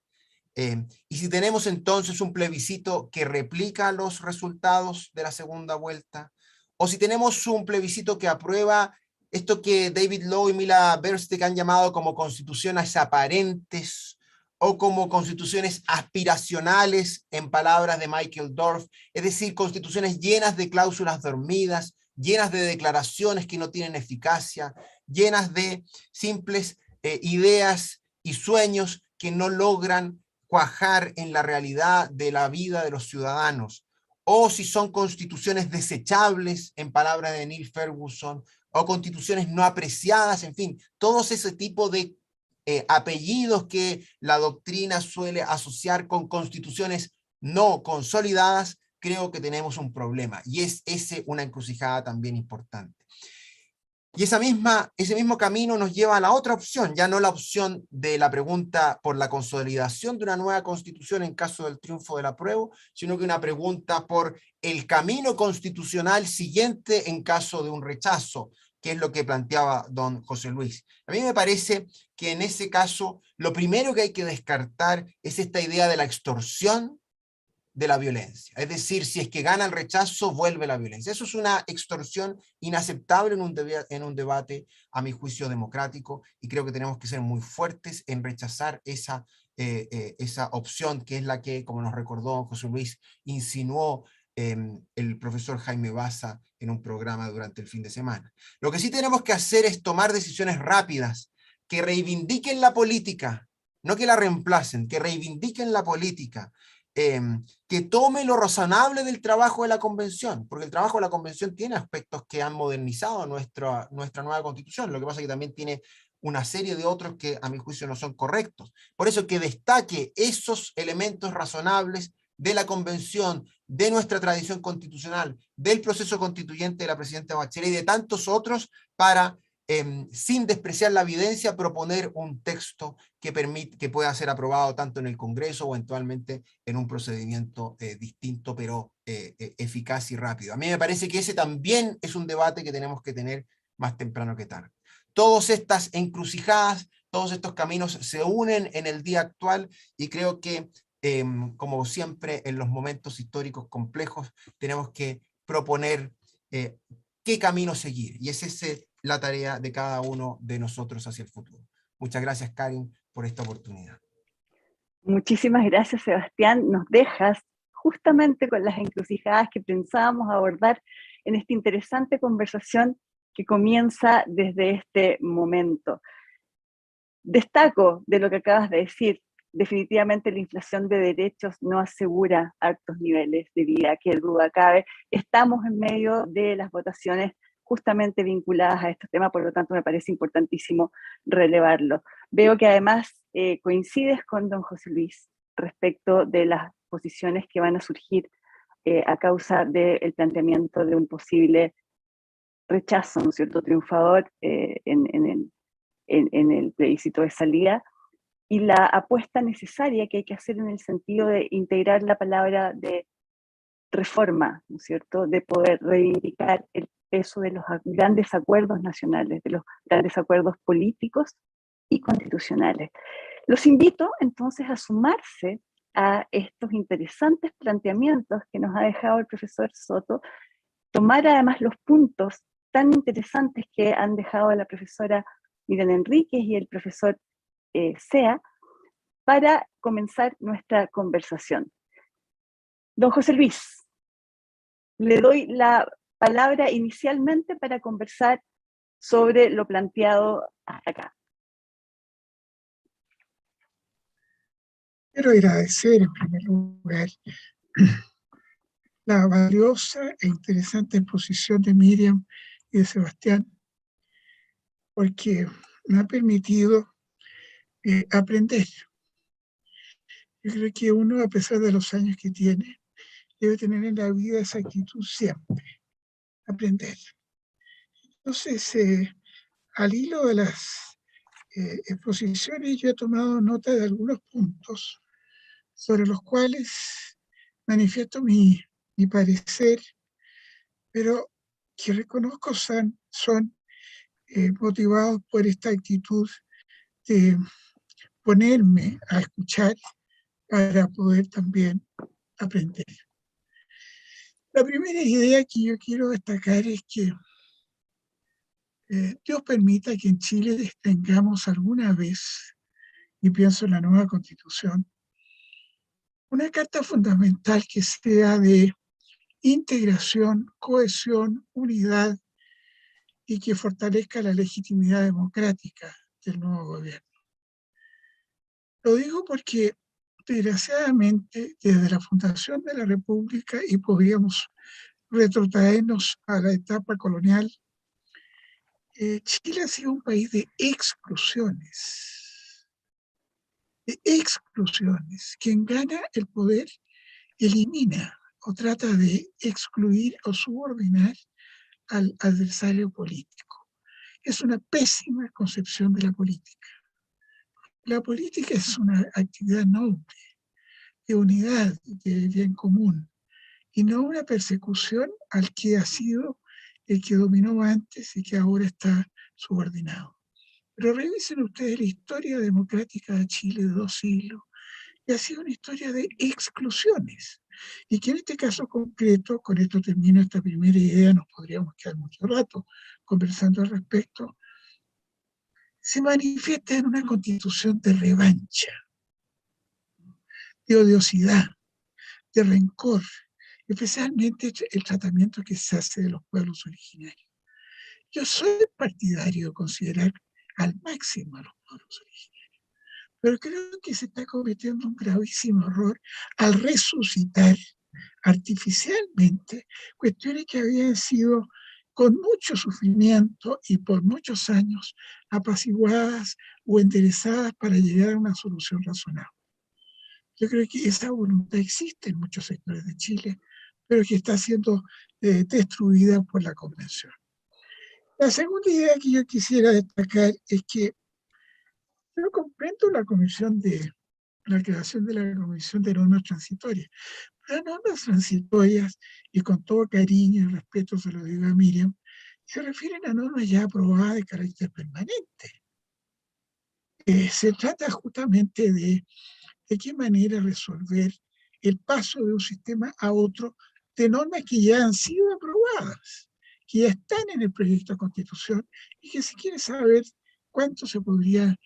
Y si tenemos entonces un plebiscito que replica los resultados de la segunda vuelta, o si tenemos un plebiscito que aprueba esto que David Lowe y Mila Bernstein han llamado como constituciones aparentes o como constituciones aspiracionales, en palabras de Michael Dorf, es decir, constituciones llenas de cláusulas dormidas, llenas de declaraciones que no tienen eficacia, llenas de simples ideas y sueños que no logran cuajar en la realidad de la vida de los ciudadanos, o si son constituciones desechables, en palabras de Neil Ferguson, o constituciones no apreciadas, en fin, todos ese tipo de apellidos que la doctrina suele asociar con constituciones no consolidadas, creo que tenemos un problema, y es ese una encrucijada también importante. Y ese mismo camino nos lleva a la otra opción, ya no la opción de la pregunta por la consolidación de una nueva constitución en caso del triunfo del apruebo, sino que una pregunta por el camino constitucional siguiente en caso de un rechazo, que es lo que planteaba don José Luis. A mí me parece que en ese caso lo primero que hay que descartar es esta idea de la extorsión de la violencia. Es decir, si es que gana el rechazo, vuelve la violencia. Eso es una extorsión inaceptable en un debate, a mi juicio, democrático, y creo que tenemos que ser muy fuertes en rechazar esa opción, que es la que, como nos recordó José Luis, insinuó el profesor Jaime Baza en un programa durante el fin de semana. Lo que sí tenemos que hacer es tomar decisiones rápidas, que reivindiquen la política, no que la reemplacen, que reivindiquen la política, que tome lo razonable del trabajo de la convención, porque el trabajo de la convención tiene aspectos que han modernizado nuestra nueva constitución, lo que pasa es que también tiene una serie de otros que a mi juicio no son correctos. Por eso que destaque esos elementos razonables de la convención, de nuestra tradición constitucional, del proceso constituyente de la presidenta Bachelet y de tantos otros para, sin despreciar la evidencia, proponer un texto que pueda ser aprobado tanto en el Congreso o eventualmente en un procedimiento distinto, pero eficaz y rápido. A mí me parece que ese también es un debate que tenemos que tener más temprano que tarde. Todas estas encrucijadas, todos estos caminos se unen en el día actual y creo que, como siempre en los momentos históricos complejos, tenemos que proponer qué camino seguir, y es esa la tarea de cada uno de nosotros hacia el futuro. Muchas gracias, Karin, por esta oportunidad. Muchísimas gracias, Sebastián. Nos dejas justamente con las encrucijadas que pensábamos abordar en esta interesante conversación que comienza desde este momento. Destaco de lo que acabas de decir, definitivamente la inflación de derechos no asegura altos niveles de vida, que duda cabe. Estamos en medio de las votaciones justamente vinculadas a este tema, por lo tanto me parece importantísimo relevarlo. Veo que además coincides con don José Luis respecto de las posiciones que van a surgir a causa del planteamiento de un posible rechazo, ¿no es cierto?, triunfador en el plebiscito de salida, y la apuesta necesaria que hay que hacer en el sentido de integrar la palabra de reforma, ¿no es cierto?, de poder reivindicar el peso de los grandes acuerdos nacionales, de los grandes acuerdos políticos y constitucionales. Los invito entonces a sumarse a estos interesantes planteamientos que nos ha dejado el profesor Soto, tomar además los puntos tan interesantes que han dejado la profesora Miriam Enríquez y el profesor Sea, para comenzar nuestra conversación. Don José Luis, le doy la palabra inicialmente para conversar sobre lo planteado hasta acá. Quiero agradecer en primer lugar la valiosa e interesante exposición de Miriam y de Sebastián, porque me ha permitido aprender. Yo creo que uno, a pesar de los años que tiene, debe tener en la vida esa actitud siempre, aprender. Entonces, al hilo de las exposiciones, yo he tomado nota de algunos puntos sobre los cuales manifiesto mi parecer, pero que reconozco son motivados por esta actitud de ponerme a escuchar para poder también aprender. La primera idea que yo quiero destacar es que Dios permita que en Chile tengamos alguna vez, y pienso en la nueva Constitución, una carta fundamental que sea de integración, cohesión, unidad y que fortalezca la legitimidad democrática del nuevo gobierno. Lo digo porque, desgraciadamente, desde la fundación de la República, y podríamos retrotraernos a la etapa colonial, Chile ha sido un país de exclusiones. De exclusiones. Quien gana el poder elimina o trata de excluir o subordinar al adversario político. Es una pésima concepción de la política. La política es una actividad noble, de unidad, de bien común, y no una persecución al que ha sido el que dominó antes y que ahora está subordinado. Pero revisen ustedes la historia democrática de Chile de 2 siglos, y ha sido una historia de exclusiones. Y que en este caso concreto, con esto termino esta primera idea, nos podríamos quedar mucho rato conversando al respecto, se manifiesta en una constitución de revancha, de odiosidad, de rencor, especialmente el tratamiento que se hace de los pueblos originarios. Yo soy partidario de considerar al máximo a los pueblos originarios, pero creo que se está cometiendo un gravísimo error al resucitar artificialmente cuestiones que habían sido con mucho sufrimiento y por muchos años apaciguadas o enderezadas para llegar a una solución razonable. Yo creo que esa voluntad existe en muchos sectores de Chile, pero que está siendo destruida por la convención. La segunda idea que yo quisiera destacar es que yo comprendo la creación de la Comisión de Normas Transitorias. Las normas transitorias, y con todo cariño y respeto se lo digo a Miriam, se refieren a normas ya aprobadas de carácter permanente. Se trata justamente de qué manera resolver el paso de un sistema a otro de normas que ya han sido aprobadas, que ya están en el proyecto de Constitución y que se quiere saber cuánto se podría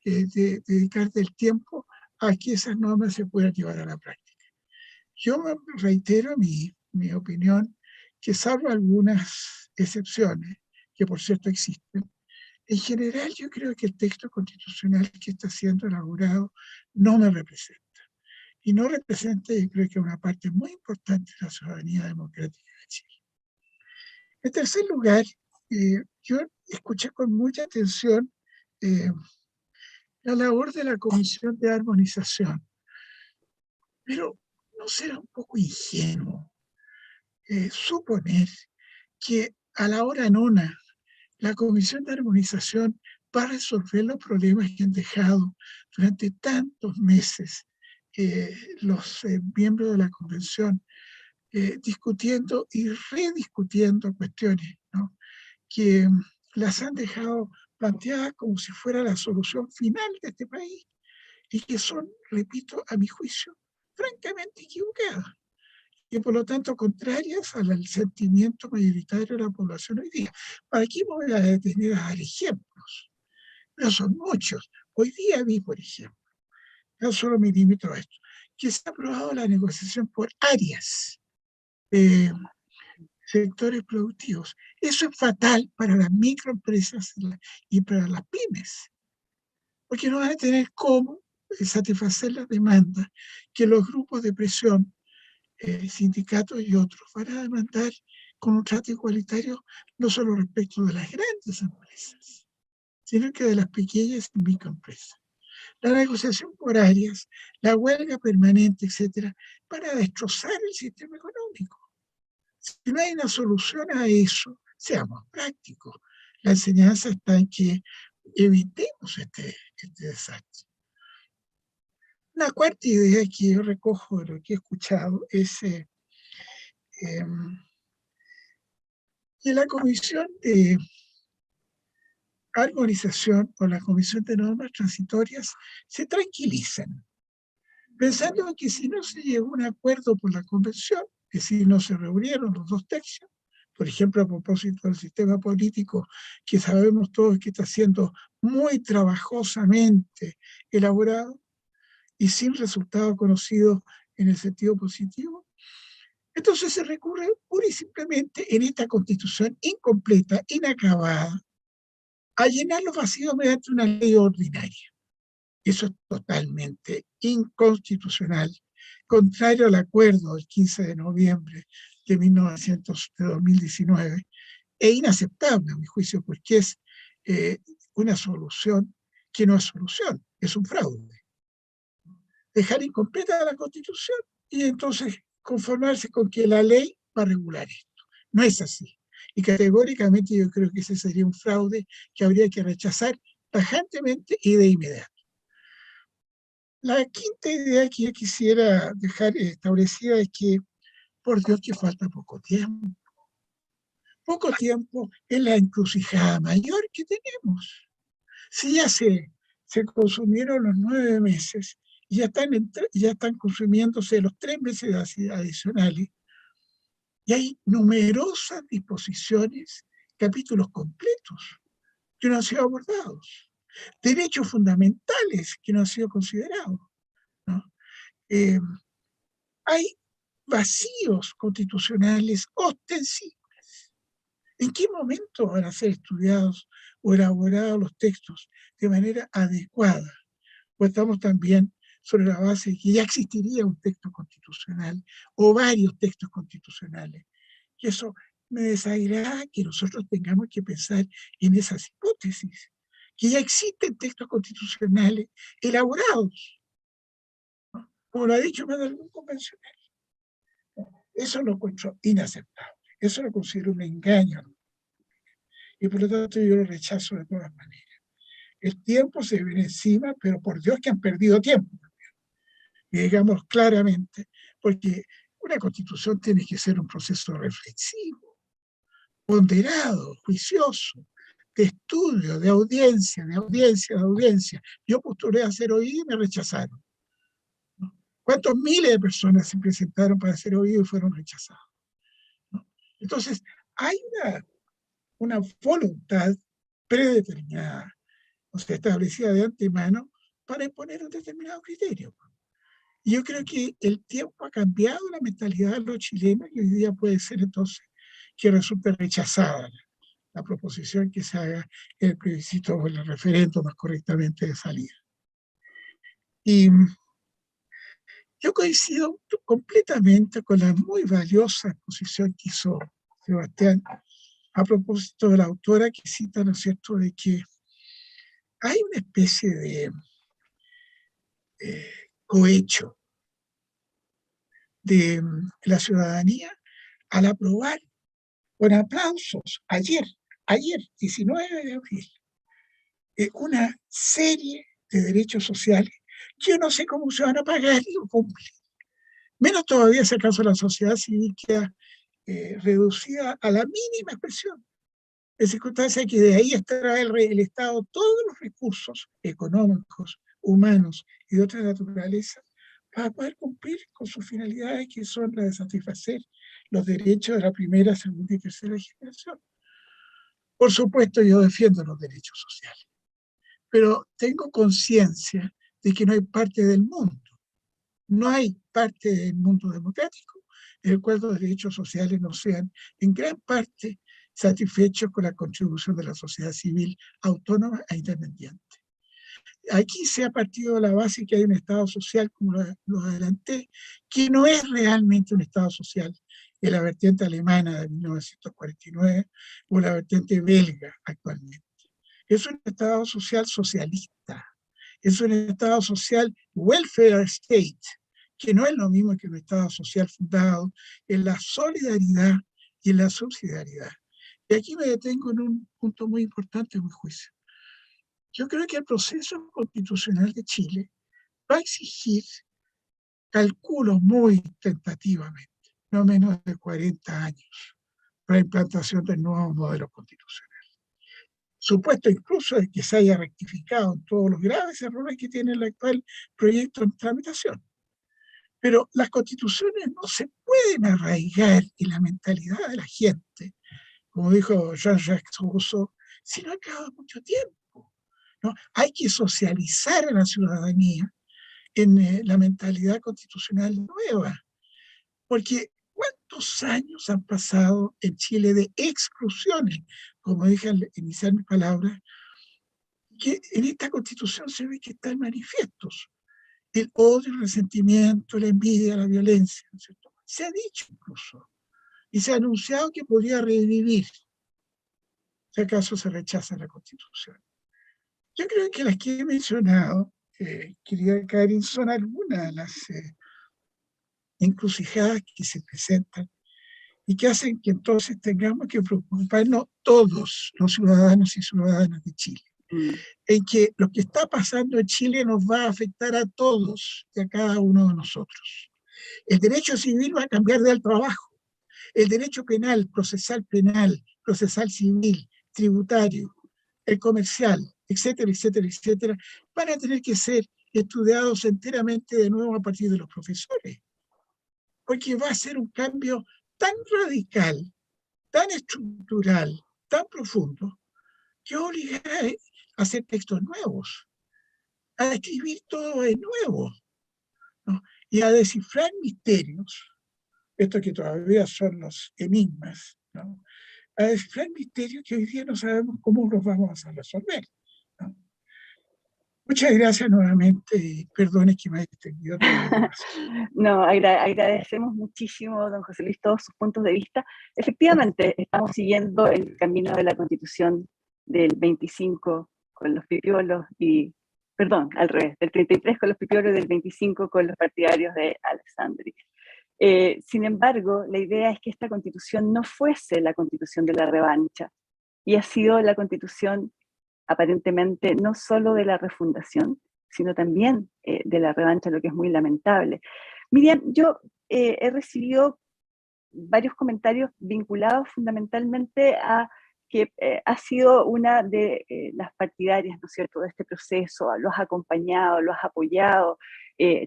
dedicar del tiempo a que esas normas se puedan llevar a la práctica. Yo reitero mi opinión, que salvo algunas excepciones, que por cierto existen, en general yo creo que el texto constitucional que está siendo elaborado no me representa. Y no representa, yo creo que una parte muy importante de la ciudadanía democrática de Chile. En tercer lugar, yo escuché con mucha atención la labor de la Comisión de Armonización, pero ¿no será un poco ingenuo suponer que a la hora nona la Comisión de Armonización va a resolver los problemas que han dejado durante tantos meses los miembros de la Convención discutiendo y rediscutiendo cuestiones, ¿no?, que las han dejado planteadas como si fuera la solución final de este país y que son, repito, a mi juicio, francamente equivocadas y por lo tanto contrarias al sentimiento mayoritario de la población hoy día. ¿Para qué me voy a detener a dar ejemplos? No son muchos. Hoy día vi, por ejemplo, yo solo me limito a esto, que se ha aprobado la negociación por áreas, sectores productivos. Eso es fatal para las microempresas y para las pymes, porque no van a tener cómo satisfacer las demandas que los grupos de presión, sindicatos y otros van a demandar con un trato igualitario, no solo respecto de las grandes empresas, sino que de las pequeñas y microempresas. La negociación por áreas, la huelga permanente, etcétera, para destrozar el sistema económico. Si no hay una solución a eso, seamos prácticos. La enseñanza está en que evitemos este desastre. Una cuarta idea que yo recojo de lo que he escuchado es que la Comisión de Armonización o la Comisión de Normas Transitorias se tranquilicen, pensando que si no se llegó a un acuerdo por la Convención, es decir, no se reunieron los 2 tercios, por ejemplo, a propósito del sistema político, que sabemos todos que está siendo muy trabajosamente elaborado y sin resultado conocido en el sentido positivo. Entonces se recurre pura y simplemente en esta constitución incompleta, inacabada, a llenar los vacíos mediante una ley ordinaria. Eso es totalmente inconstitucional, contrario al acuerdo del 15 de noviembre de 2019, e inaceptable a mi juicio, porque es una solución que no es solución, es un fraude. Dejar incompleta la Constitución y entonces conformarse con que la ley va a regular esto. No es así. Y categóricamente yo creo que ese sería un fraude que habría que rechazar tajantemente y de inmediato. La quinta idea que yo quisiera dejar establecida es que, por Dios, que falta poco tiempo. Poco tiempo es la encrucijada mayor que tenemos. Si ya se consumieron los 9 meses, ya están consumiéndose los 3 meses adicionales, y hay numerosas disposiciones, capítulos completos, que no han sido abordados, derechos fundamentales que no han sido considerados, ¿no? Hay vacíos constitucionales ostensibles. ¿En qué momento van a ser estudiados o elaborados los textos de manera adecuada? Pues estamos también sobre la base de que ya existiría un texto constitucional o varios textos constitucionales. Y eso me desagrada que nosotros tengamos que pensar en esas hipótesis, que ya existen textos constitucionales elaborados, ¿no? Como lo ha dicho más de algún convencional. Eso lo encuentro inaceptable, eso lo considero un engaño. Y por lo tanto yo lo rechazo de todas maneras. El tiempo se viene encima, pero por Dios que han perdido tiempo. Y digamos claramente, porque una constitución tiene que ser un proceso reflexivo, ponderado, juicioso, de estudio, de audiencia. Yo postulé a ser oído y me rechazaron. ¿Cuántos miles de personas se presentaron para ser oídos y fueron rechazados? Entonces, hay una voluntad predeterminada, o sea, establecida de antemano para imponer un determinado criterio. Y yo creo que el tiempo ha cambiado la mentalidad de los chilenos y hoy día puede ser entonces que resulte rechazada la proposición que se haga el plebiscito o el referendo más correctamente de salida. Y yo coincido completamente con la muy valiosa exposición que hizo Sebastián a propósito de la autora que cita, ¿no es cierto?, de que hay una especie de cohecho de la ciudadanía al aprobar con aplausos ayer, 19 de abril, una serie de derechos sociales que yo no sé cómo se van a pagar y lo cumplen. Menos todavía si acaso la sociedad civil queda reducida a la mínima expresión. En circunstancia que de ahí extrae el Estado todos los recursos económicos, humanos y de otra naturaleza para poder cumplir con sus finalidades, que son las de satisfacer los derechos de la primera, segunda y tercera generación. Por supuesto, yo defiendo los derechos sociales, pero tengo conciencia de que no hay parte del mundo, no hay parte del mundo democrático en el cual los derechos sociales no sean en gran parte satisfechos con la contribución de la sociedad civil autónoma e independiente. Aquí se ha partido de la base que hay un Estado social, como lo adelanté, que no es realmente un Estado social, en la vertiente alemana de 1949 o la vertiente belga actualmente. Es un Estado social socialista, es un Estado social welfare state, que no es lo mismo que un Estado social fundado en la solidaridad y en la subsidiariedad. Y aquí me detengo en un punto muy importante en mi juicio. Yo creo que el proceso constitucional de Chile va a exigir, calculo muy tentativamente, no menos de 40 años para la implantación del nuevo modelo constitucional. Supuesto incluso de que se haya rectificado en todos los graves errores que tiene el actual proyecto en tramitación. Pero las constituciones no se pueden arraigar en la mentalidad de la gente como dijo Jean-Jacques Rousseau, si no acaba mucho tiempo, ¿no? Hay que socializar a la ciudadanía en la mentalidad constitucional nueva, porque ¿cuántos años han pasado en Chile de exclusiones? Como dije al iniciar mis palabras, que en esta constitución se ve que están manifiestos. El odio, el resentimiento, la envidia, la violencia, ¿no es cierto? Se ha dicho incluso, y se ha anunciado que podría revivir si acaso se rechaza la Constitución. Yo creo que las que he mencionado, querida Karin, son algunas de las encrucijadas que se presentan y que hacen que entonces tengamos que preocuparnos todos los ciudadanos y ciudadanas de Chile, en que lo que está pasando en Chile nos va a afectar a todos y a cada uno de nosotros. El derecho civil va a cambiar de alto a bajo. El derecho penal, procesal civil, tributario, el comercial, etcétera, etcétera, etcétera, van a tener que ser estudiados enteramente de nuevo a partir de los profesores, porque va a ser un cambio tan radical, tan estructural, tan profundo, que obliga a hacer textos nuevos, a escribir todo de nuevo, ¿no? Y a descifrar misterios, estos que todavía son los enigmas, ¿no? A descifrar misterios que hoy día no sabemos cómo los vamos a resolver, ¿no? Muchas gracias nuevamente y perdone que me haya extendido. No, agradecemos muchísimo, don José Luis, todos sus puntos de vista. Efectivamente, estamos siguiendo el camino de la Constitución del 25 con los pipiolos y, perdón, al revés, del 33 con los pipiolos y del 25 con los partidarios de Alessandri. Sin embargo, la idea es que esta Constitución no fuese la Constitución de la revancha, y ha sido la Constitución aparentemente no solo de la refundación, sino también de la revancha, lo que es muy lamentable. Miriam, yo he recibido varios comentarios vinculados fundamentalmente a que has sido una de las partidarias, ¿no es cierto?, de este proceso, lo has acompañado, lo has apoyado,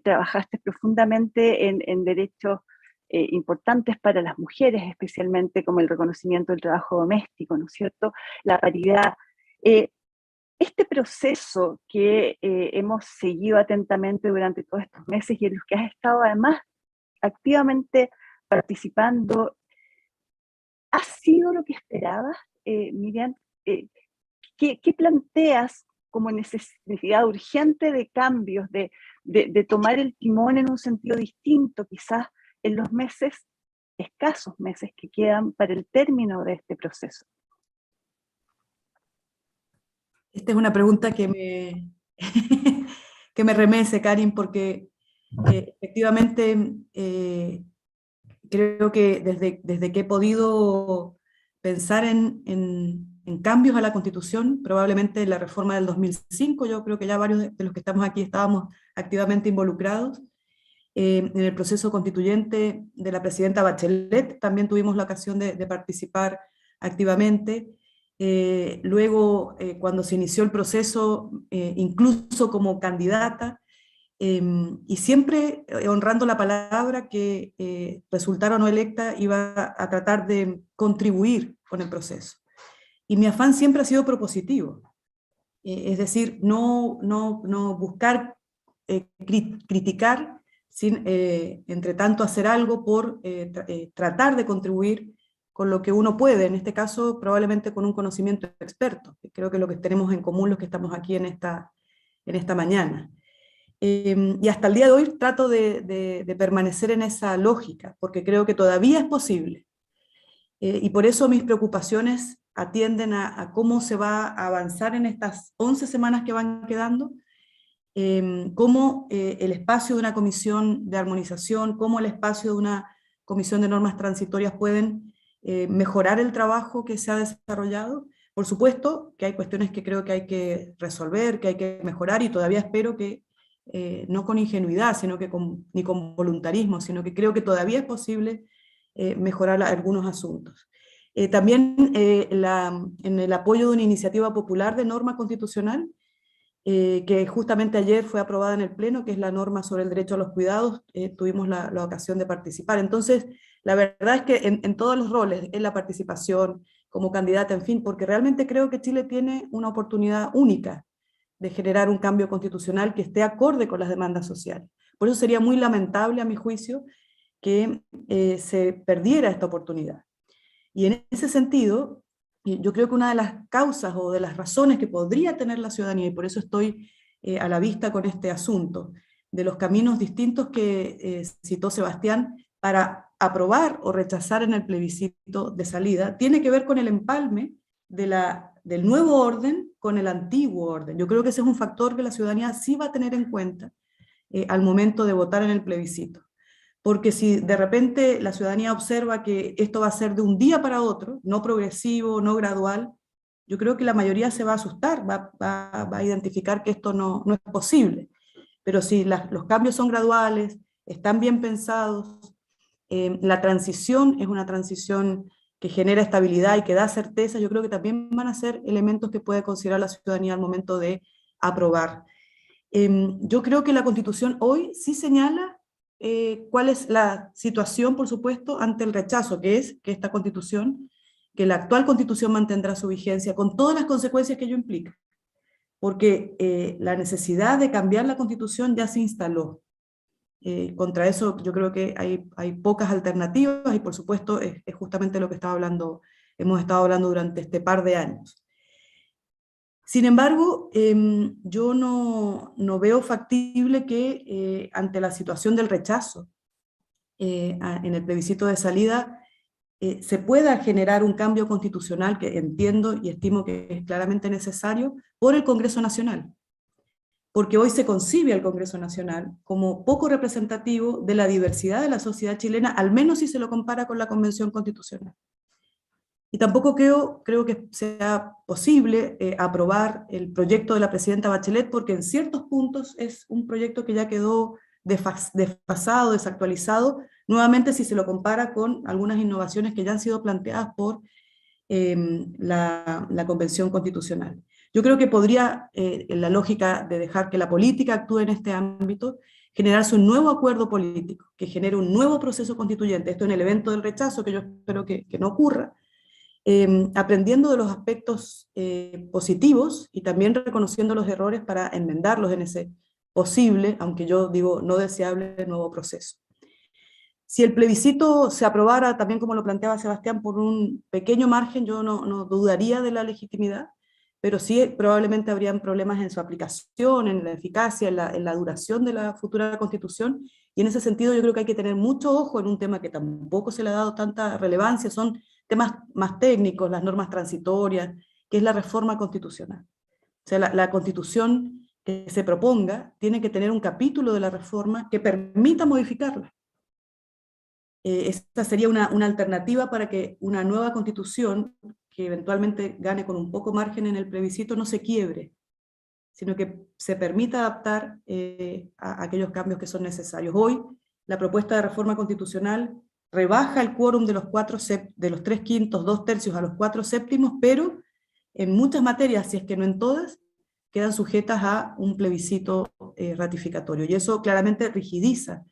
trabajaste profundamente en derechos importantes para las mujeres, especialmente como el reconocimiento del trabajo doméstico, ¿no es cierto?, la paridad. Este proceso que hemos seguido atentamente durante todos estos meses y en los que has estado además activamente participando, ¿ha sido lo que esperabas, Miriam? ¿Qué planteas como necesidad urgente de cambios, de tomar el timón en un sentido distinto, quizás en los meses, escasos meses que quedan para el término de este proceso? Esta es una pregunta que me remece, Karin, porque efectivamente creo que desde que he podido pensar en cambios a la Constitución, probablemente la reforma del 2005, yo creo que ya varios de los que estamos aquí estábamos activamente involucrados, en el proceso constituyente de la presidenta Bachelet, también tuvimos la ocasión de participar activamente. Luego, cuando se inició el proceso, incluso como candidata, y siempre honrando la palabra que resultara o no electa, iba a tratar de contribuir con el proceso. Y mi afán siempre ha sido propositivo, es decir, no buscar criticar, sin entre tanto hacer algo por tratar de contribuir con lo que uno puede, en este caso probablemente con un conocimiento experto, que creo que es lo que tenemos en común los que estamos aquí en esta mañana. Y hasta el día de hoy trato de permanecer en esa lógica, porque creo que todavía es posible. Y por eso mis preocupaciones atienden a cómo se va a avanzar en estas 11 semanas que van quedando, cómo el espacio de una comisión de armonización, cómo el espacio de una comisión de normas transitorias pueden mejorar el trabajo que se ha desarrollado. Por supuesto que hay cuestiones que creo que hay que resolver, que hay que mejorar, y todavía espero que, no con ingenuidad, sino que ni con voluntarismo, sino que creo que todavía es posible mejorar algunos asuntos. También en el apoyo de una iniciativa popular de norma constitucional, que justamente ayer fue aprobada en el Pleno, que es la norma sobre el derecho a los cuidados, tuvimos la ocasión de participar. Entonces, la verdad es que en todos los roles, en la participación, como candidata, en fin, porque realmente creo que Chile tiene una oportunidad única de generar un cambio constitucional que esté acorde con las demandas sociales. Por eso sería muy lamentable, a mi juicio, que se perdiera esta oportunidad. Y en ese sentido, yo creo que una de las causas o de las razones que podría tener la ciudadanía, y por eso estoy a la vista con este asunto, de los caminos distintos que citó Sebastián para aprobar o rechazar en el plebiscito de salida, tiene que ver con el empalme del nuevo orden con el antiguo orden. Yo creo que ese es un factor que la ciudadanía sí va a tener en cuenta al momento de votar en el plebiscito. Porque si de repente la ciudadanía observa que esto va a ser de un día para otro, no progresivo, no gradual, yo creo que la mayoría se va a asustar, va a identificar que esto no es posible. Pero si los cambios son graduales, están bien pensados, la transición es una transición que genera estabilidad y que da certeza, yo creo que también van a ser elementos que puede considerar la ciudadanía al momento de aprobar. Yo creo que la Constitución hoy sí señala cuál es la situación, por supuesto, ante el rechazo, que es que esta Constitución, que la actual Constitución mantendrá su vigencia con todas las consecuencias que ello implica, porque la necesidad de cambiar la Constitución ya se instaló. Contra eso yo creo que hay pocas alternativas y por supuesto es justamente lo que hemos estado hablando durante este par de años. Sin embargo, yo no veo factible que ante la situación del rechazo en el plebiscito de salida se pueda generar un cambio constitucional que entiendo y estimo que es claramente necesario por el Congreso Nacional. Porque hoy se concibe al Congreso Nacional como poco representativo de la diversidad de la sociedad chilena, al menos si se lo compara con la Convención Constitucional. Y tampoco creo que sea posible aprobar el proyecto de la presidenta Bachelet, porque en ciertos puntos es un proyecto que ya quedó desfasado, desactualizado, nuevamente si se lo compara con algunas innovaciones que ya han sido planteadas por la Convención Constitucional. Yo creo que podría, en la lógica de dejar que la política actúe en este ámbito, generarse un nuevo acuerdo político, que genere un nuevo proceso constituyente, esto en el evento del rechazo, que yo espero que no ocurra, aprendiendo de los aspectos positivos y también reconociendo los errores para enmendarlos en ese posible, aunque yo digo no deseable, nuevo proceso. Si el plebiscito se aprobara, también como lo planteaba Sebastián, por un pequeño margen, yo no dudaría de la legitimidad, pero sí probablemente habrían problemas en su aplicación, en la eficacia, en la duración de la futura Constitución, y en ese sentido yo creo que hay que tener mucho ojo en un tema que tampoco se le ha dado tanta relevancia, son temas más técnicos, las normas transitorias, que es la reforma constitucional. O sea, la Constitución que se proponga tiene que tener un capítulo de la reforma que permita modificarla. Esta sería una alternativa para que una nueva Constitución, que eventualmente gane con un poco margen en el plebiscito, no se quiebre, sino que se permita adaptar a aquellos cambios que son necesarios. Hoy, la propuesta de reforma constitucional rebaja el quórum de los 3/5, 2/3 a los 4/7, pero en muchas materias, si es que no en todas, quedan sujetas a un plebiscito ratificatorio, y eso claramente rigidiza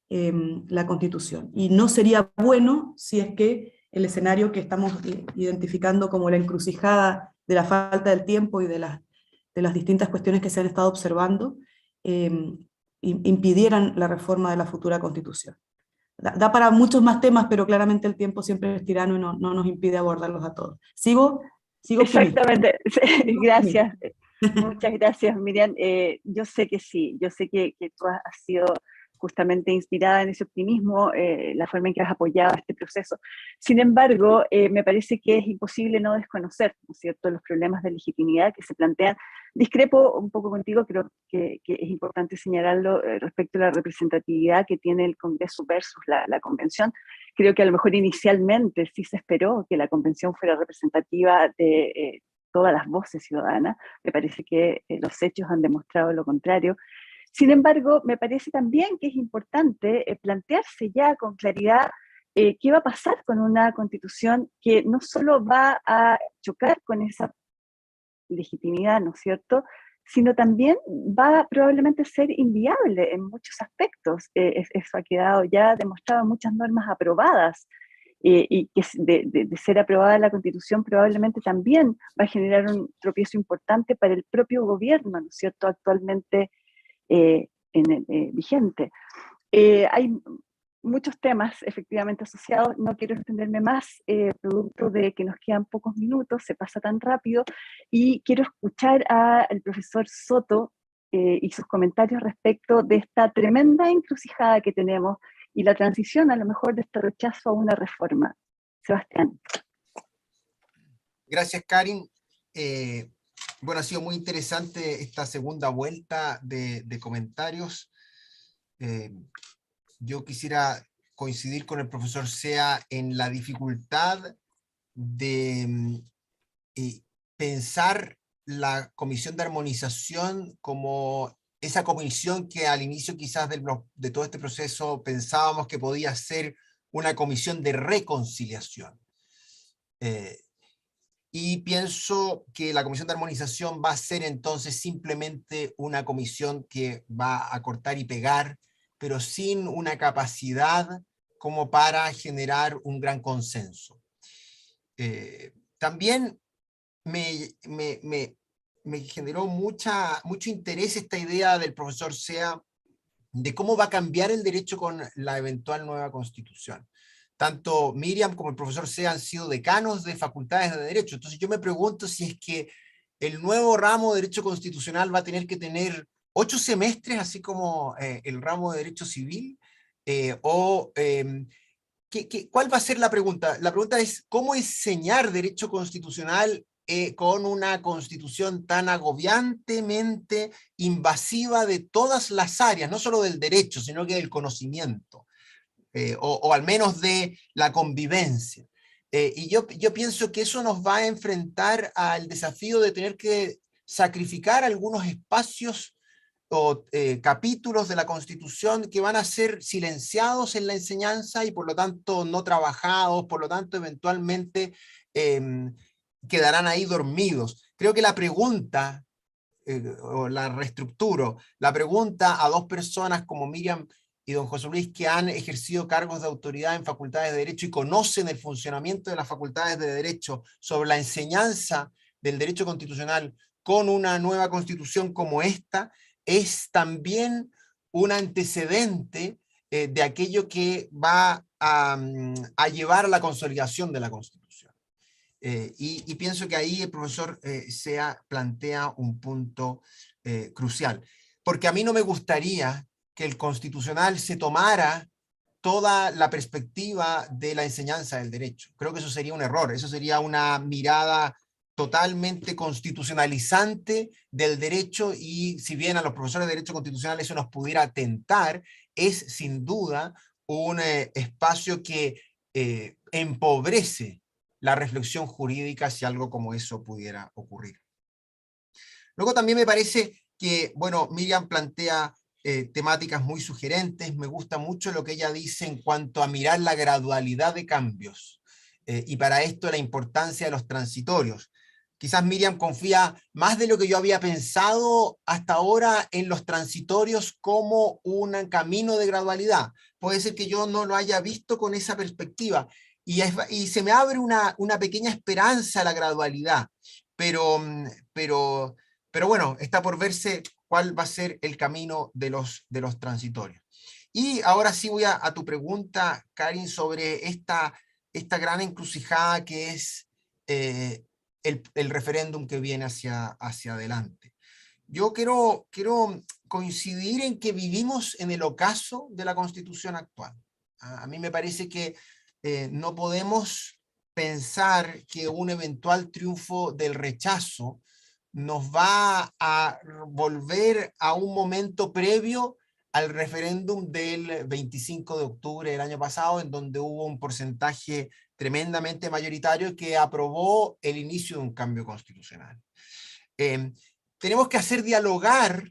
la Constitución. Y no sería bueno si es que el escenario que estamos identificando como la encrucijada de la falta del tiempo y de las distintas cuestiones que se han estado observando impidieran la reforma de la futura Constitución. Da para muchos más temas, pero claramente el tiempo siempre es tirano y no nos impide abordarlos a todos. Sigo Exactamente, gracias. Muchas gracias, Miriam. Yo sé que sí, yo sé que tú has sido justamente inspirada en ese optimismo, la forma en que has apoyado este proceso. Sin embargo, me parece que es imposible no desconocer, ¿no es cierto?, los problemas de legitimidad que se plantean. Discrepo un poco contigo, creo que es importante señalarlo respecto a la representatividad que tiene el Congreso versus la Convención. Creo que a lo mejor inicialmente sí se esperó que la Convención fuera representativa de todas las voces ciudadanas. Me parece que los hechos han demostrado lo contrario. Sin embargo, me parece también que es importante plantearse ya con claridad qué va a pasar con una Constitución que no solo va a chocar con esa legitimidad, ¿no es cierto?, sino también va a probablemente ser inviable en muchos aspectos. Eso ha quedado ya demostrado en muchas normas aprobadas y que de ser aprobada la Constitución probablemente también va a generar un tropiezo importante para el propio gobierno, ¿no es cierto?, actualmente vigente. Hay muchos temas efectivamente asociados, no quiero extenderme más, producto de que nos quedan pocos minutos, se pasa tan rápido, y quiero escuchar al profesor Soto y sus comentarios respecto de esta tremenda encrucijada que tenemos y la transición a lo mejor de este rechazo a una reforma. Sebastián. Gracias, Karin. Bueno, ha sido muy interesante esta segunda vuelta de comentarios. Yo quisiera coincidir con el profesor Sea en la dificultad de pensar la comisión de armonización como esa comisión que al inicio quizás de todo este proceso pensábamos que podía ser una comisión de reconciliación. Y pienso que la comisión de armonización va a ser entonces simplemente una comisión que va a cortar y pegar, pero sin una capacidad como para generar un gran consenso. También me generó mucho interés esta idea del profesor Sea de cómo va a cambiar el derecho con la eventual nueva constitución. Tanto Miriam como el profesor Sea han sido decanos de facultades de Derecho. Entonces yo me pregunto si es que el nuevo ramo de Derecho Constitucional va a tener que tener 8 semestres, así como el ramo de Derecho Civil, ¿cuál va a ser la pregunta? La pregunta es, ¿cómo enseñar Derecho Constitucional con una constitución tan agobiantemente invasiva de todas las áreas, no solo del derecho, sino que del conocimiento? O al menos de la convivencia. Y yo pienso que eso nos va a enfrentar al desafío de tener que sacrificar algunos espacios o capítulos de la Constitución que van a ser silenciados en la enseñanza y por lo tanto no trabajados, por lo tanto eventualmente quedarán ahí dormidos. Creo que la pregunta, o la reestructuro, la pregunta a 2 personas como Miriam y don José Luis, que han ejercido cargos de autoridad en facultades de Derecho y conocen el funcionamiento de las facultades de Derecho sobre la enseñanza del derecho constitucional con una nueva constitución como esta, es también un antecedente de aquello que va a llevar a la consolidación de la Constitución. Y pienso que ahí el profesor Sea plantea un punto crucial, porque a mí no me gustaría que el constitucional se tomara toda la perspectiva de la enseñanza del derecho. Creo que eso sería un error, eso sería una mirada totalmente constitucionalizante del derecho, y si bien a los profesores de derecho constitucional eso nos pudiera tentar, es sin duda un espacio que empobrece la reflexión jurídica si algo como eso pudiera ocurrir. Luego también me parece que, bueno, Miriam plantea temáticas muy sugerentes. Me gusta mucho lo que ella dice en cuanto a mirar la gradualidad de cambios y para esto la importancia de los transitorios. Quizás Miriam confía más de lo que yo había pensado hasta ahora en los transitorios como un camino de gradualidad. Puede ser que yo no lo haya visto con esa perspectiva y se me abre una pequeña esperanza a la gradualidad, pero bueno, está por verse cuál va a ser el camino de los transitorios. Y ahora sí voy a tu pregunta, Karin, sobre esta gran encrucijada que es el referéndum que viene hacia adelante. Yo quiero coincidir en que vivimos en el ocaso de la Constitución actual. A mí me parece que no podemos pensar que un eventual triunfo del rechazo nos va a volver a un momento previo al referéndum del 25 de octubre del año pasado, en donde hubo un porcentaje tremendamente mayoritario que aprobó el inicio de un cambio constitucional. Tenemos que hacer dialogar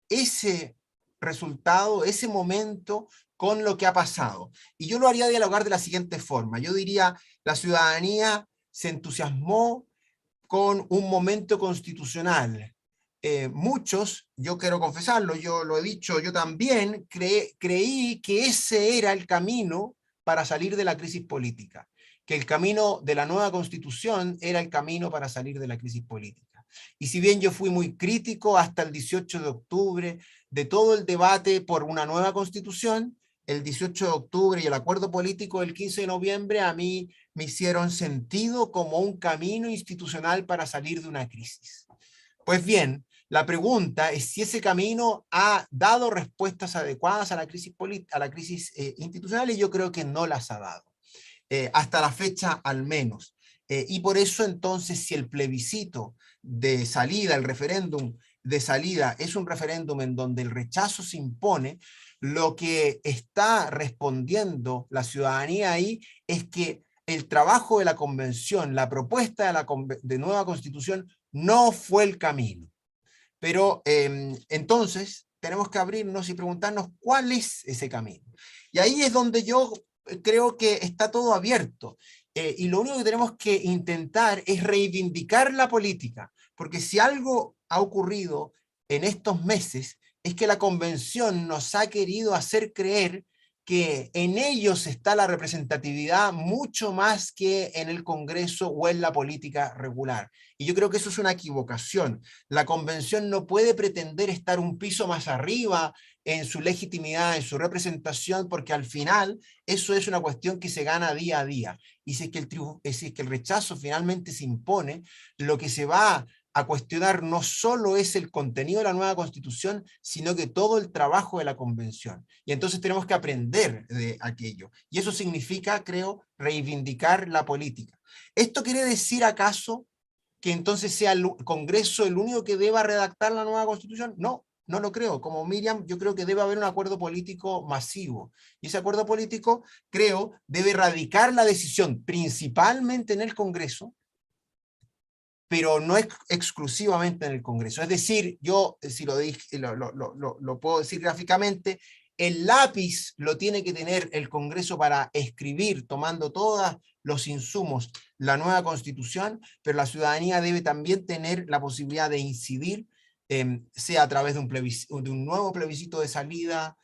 ese resultado, ese momento, con lo que ha pasado. Y yo lo haría dialogar de la siguiente forma. Yo diría, la ciudadanía se entusiasmó con un momento constitucional. Muchos, yo quiero confesarlo, yo lo he dicho, yo también creí que ese era el camino para salir de la crisis política, que el camino de la nueva constitución era el camino para salir de la crisis política. Y si bien yo fui muy crítico hasta el 18 de octubre de todo el debate por una nueva constitución, el 18 de octubre y el acuerdo político del 15 de noviembre a mí me hicieron sentido como un camino institucional para salir de una crisis. Pues bien, la pregunta es si ese camino ha dado respuestas adecuadas a la crisis institucional, y yo creo que no las ha dado, hasta la fecha al menos. Y por eso entonces, si el plebiscito de salida, el referéndum de salida, es un referéndum en donde el rechazo se impone, lo que está respondiendo la ciudadanía ahí es que el trabajo de la convención, la propuesta de nueva constitución, no fue el camino. Pero entonces tenemos que abrirnos y preguntarnos cuál es ese camino. Y ahí es donde yo creo que está todo abierto. Y lo único que tenemos que intentar es reivindicar la política, porque si algo ha ocurrido en estos meses es que la convención nos ha querido hacer creer que en ellos está la representatividad mucho más que en el Congreso o en la política regular. Y yo creo que eso es una equivocación. La convención no puede pretender estar un piso más arriba en su legitimidad, en su representación, porque al final eso es una cuestión que se gana día a día. Y si es que el rechazo finalmente se impone, lo que se va a cuestionar no solo es el contenido de la nueva constitución, sino que todo el trabajo de la convención. Y entonces tenemos que aprender de aquello. Y eso significa, creo, reivindicar la política. ¿Esto quiere decir acaso que entonces sea el Congreso el único que deba redactar la nueva constitución? No, no lo creo. Como Miriam, yo creo que debe haber un acuerdo político masivo. Y ese acuerdo político, creo, debe radicar la decisión principalmente en el Congreso, pero no es exclusivamente en el Congreso. Es decir, yo, si lo puedo decir gráficamente, el lápiz lo tiene que tener el Congreso para escribir, tomando todos los insumos, la nueva Constitución, pero la ciudadanía debe también tener la posibilidad de incidir, sea a través de un nuevo plebiscito de salida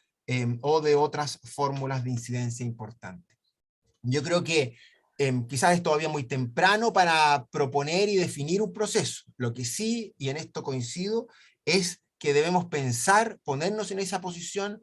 o de otras fórmulas de incidencia importantes. Yo creo que quizás es todavía muy temprano para proponer y definir un proceso. Lo que sí, y en esto coincido, es que debemos pensar, ponernos en esa posición,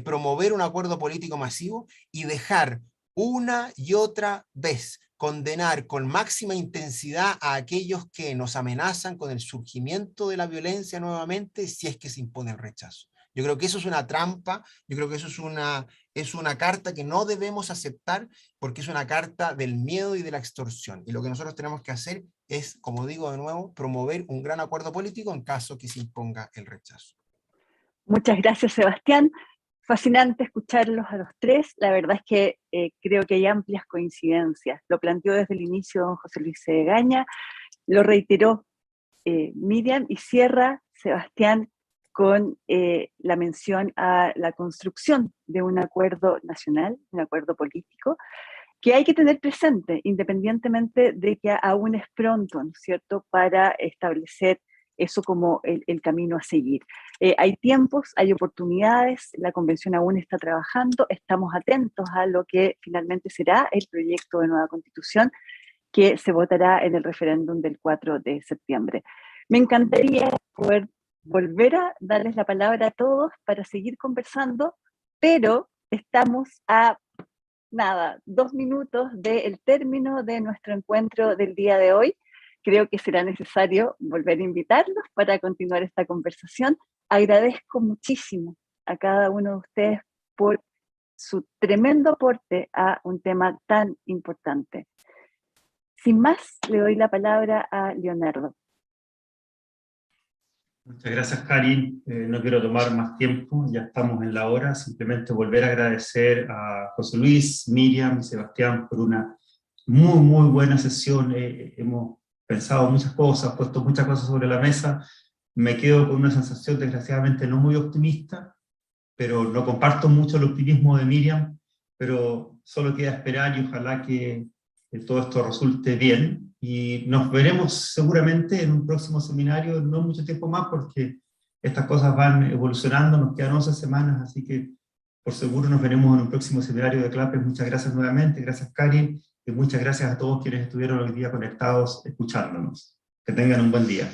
promover un acuerdo político masivo y dejar una y otra vez condenar con máxima intensidad a aquellos que nos amenazan con el surgimiento de la violencia nuevamente si es que se impone el rechazo. Yo creo que eso es una trampa, yo creo que eso es una carta que no debemos aceptar porque es una carta del miedo y de la extorsión. Y lo que nosotros tenemos que hacer es, como digo de nuevo, promover un gran acuerdo político en caso que se imponga el rechazo. Muchas gracias, Sebastián. Fascinante escucharlos a los tres. La verdad es que creo que hay amplias coincidencias. Lo planteó desde el inicio don José Luis Cedegaña, lo reiteró Miriam, y cierra Sebastián con la mención a la construcción de un acuerdo nacional, un acuerdo político, que hay que tener presente, independientemente de que aún es pronto, ¿no es cierto?, para establecer eso como el camino a seguir. Hay tiempos, hay oportunidades, la convención aún está trabajando, estamos atentos a lo que finalmente será el proyecto de nueva constitución que se votará en el referéndum del 4 de septiembre. Me encantaría poder volver a darles la palabra a todos para seguir conversando, pero estamos a 2 minutos del término de nuestro encuentro del día de hoy. Creo que será necesario volver a invitarlos para continuar esta conversación. Agradezco muchísimo a cada uno de ustedes por su tremendo aporte a un tema tan importante. Sin más, le doy la palabra a Leonardo. Muchas gracias, Karin. No quiero tomar más tiempo, ya estamos en la hora. Simplemente volver a agradecer a José Luis, Miriam y Sebastián por una muy, muy buena sesión. Hemos pensado muchas cosas, puesto muchas cosas sobre la mesa. Me quedo con una sensación, desgraciadamente, no muy optimista, pero no comparto mucho el optimismo de Miriam, pero solo queda esperar y ojalá que todo esto resulte bien. Y nos veremos seguramente en un próximo seminario, no mucho tiempo más, porque estas cosas van evolucionando, nos quedan 11 semanas, así que Por seguro nos veremos en un próximo seminario de CLAPES. Muchas gracias nuevamente, gracias Karin, y muchas gracias a todos quienes estuvieron hoy día conectados escuchándonos. Que tengan un buen día.